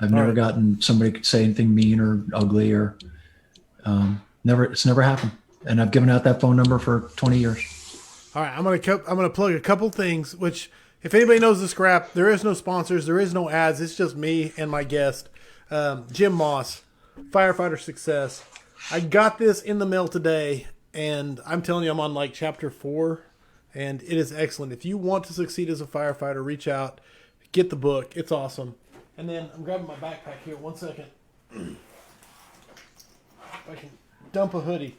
I've never gotten somebody say anything mean or ugly or never. It's never happened. And I've given out that phone number for 20 years. All right, I'm gonna plug a couple things. Which, if anybody knows the scrap, there is no sponsors, there is no ads. It's just me and my guest, Jim Moss, Firefighter Success. I got this in the mail today, and I'm telling you, I'm on like chapter 4, and it is excellent. If you want to succeed as a firefighter, reach out, get the book. It's awesome. And then I'm grabbing my backpack here. 1 second. If I can dump a hoodie.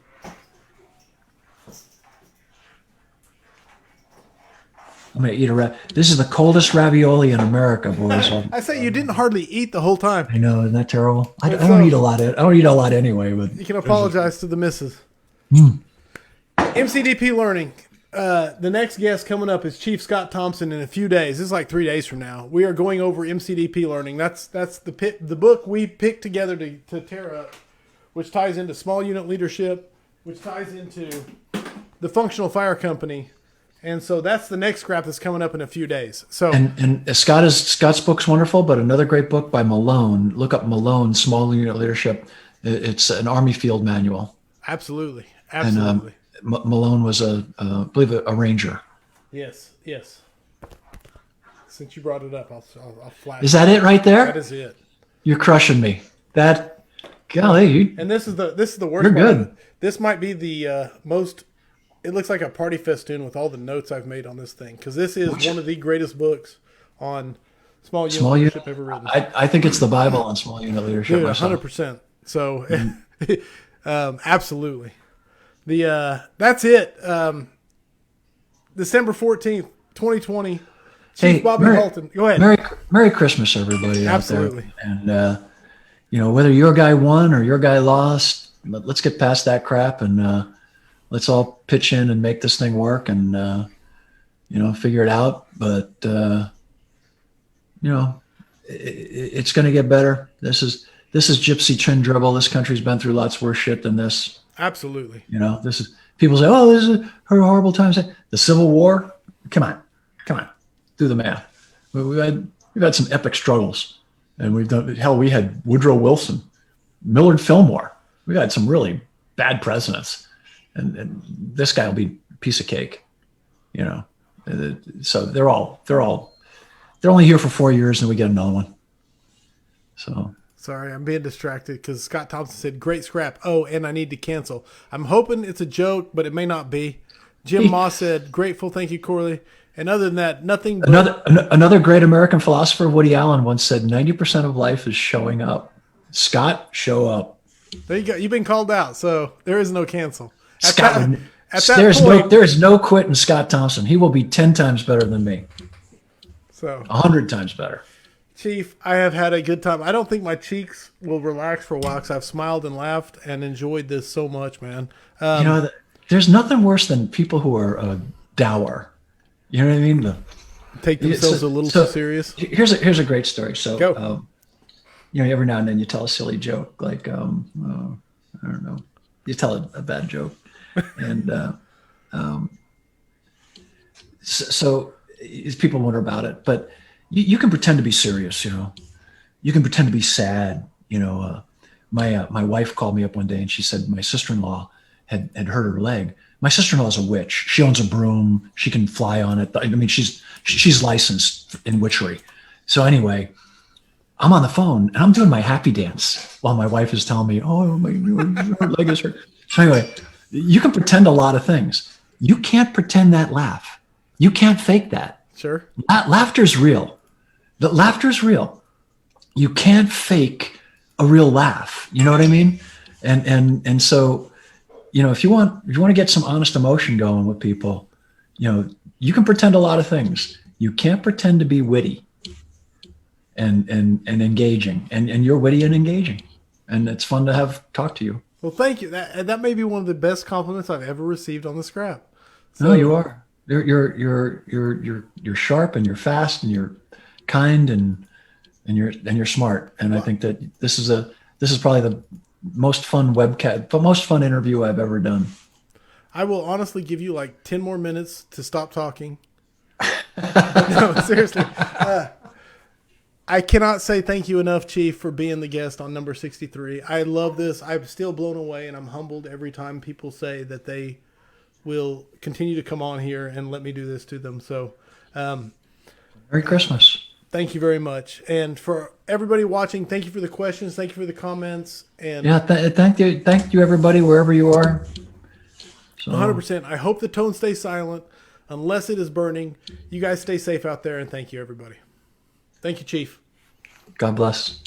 I'm going to eat this is the coldest ravioli in America, boys. I say you didn't hardly eat the whole time. I know, isn't that terrible? I don't eat a lot. I don't eat a lot anyway. But you can apologize to the missus. MCDP Learning. The next guest coming up is Chief Scott Thompson in a few days. This is like 3 days from now. We are going over MCDP Learning. That's the book we picked together to tear up, which ties into small unit leadership, which ties into the functional fire company. And so that's the next scrap that's coming up in a few days. So and Scott's book's wonderful, but another great book by Malone. Look up Malone, Small Unit Leadership. It's an Army field manual. Absolutely. And Malone was I believe a Ranger. Yes. Since you brought it up, I'll flash. Is that it right there? That is it. You're crushing me. Golly, and this is the worst. You're good. This might be the most. It looks like a party festoon with all the notes I've made on this thing, because this is one of the greatest books on small unit leadership ever written. I think it's the Bible on small unit leadership. 100%. So, absolutely. That's it. December 14th, 2020. Chief Bobby Halton. Go ahead. Merry Christmas, everybody. Absolutely. Out there. And whether your guy won or your guy lost, let's get past that crap and let's all pitch in and make this thing work and figure it out. But it's going to get better. This is this is gypsy chin dribble. This country's been through lots worse shit than this. Absolutely. You know, this is people say, oh, this is horrible times. The Civil War. Come on, do the math. We've had some epic struggles, and we had Woodrow Wilson, Millard Fillmore. We've had some really bad presidents, and this guy will be a piece of cake. You know, so they're only here for 4 years, and we get another one. So. Sorry, I'm being distracted because Scott Thompson said, great scrap. Oh, and I need to cancel. I'm hoping it's a joke, but it may not be. Jim Moss said, grateful. Thank you, Corley. And other than that, nothing. Another great American philosopher, Woody Allen, once said, 90% of life is showing up. Scott, show up. There you go. You've been called out, so there is no cancel. There is no quit in Scott Thompson. He will be 10 times better than me. So 100 times better. Chief, I have had a good time. I don't think my cheeks will relax for a while because I've smiled and laughed and enjoyed this so much, man. There's nothing worse than people who are dour. You know what I mean? Take themselves a little too serious. Here's a great story. So, Go. Every now and then you tell a silly joke, like I don't know, you tell a bad joke, and so people wonder about it, but. You can pretend to be serious, you know. You can pretend to be sad, you know. My wife called me up one day and she said my sister-in-law had hurt her leg. My sister-in-law is a witch. She owns a broom. She can fly on it. I mean, she's licensed in witchery. So anyway, I'm on the phone and I'm doing my happy dance while my wife is telling me, "Oh, her leg is hurt." So anyway, you can pretend a lot of things. You can't pretend that laugh. You can't fake that. Sure. Laughter's real. The laughter's real. You can't fake a real laugh. You know what I mean? And so, you know, if you want to get some honest emotion going with people, you know, you can pretend a lot of things. You can't pretend to be witty and engaging. And you're witty and engaging. And it's fun to talk to you. Well, thank you. That may be one of the best compliments I've ever received on the scrap. So, no, you are. You're sharp and you're fast and you're kind and you're smart. And I think that this is probably the most fun interview I've ever done. I will honestly give you like 10 more minutes to stop talking. No, seriously. I cannot say thank you enough, Chief, for being the guest on number 63. I love this. I'm still blown away and I'm humbled every time people say that they will continue to come on here and let me do this to them. So, Merry Christmas. Thank you very much. And for everybody watching, thank you for the questions. Thank you for the comments. And yeah, thank you, everybody, wherever you are. So. 100%. I hope the tone stays silent unless it is burning. You guys stay safe out there, and thank you, everybody. Thank you, Chief. God bless.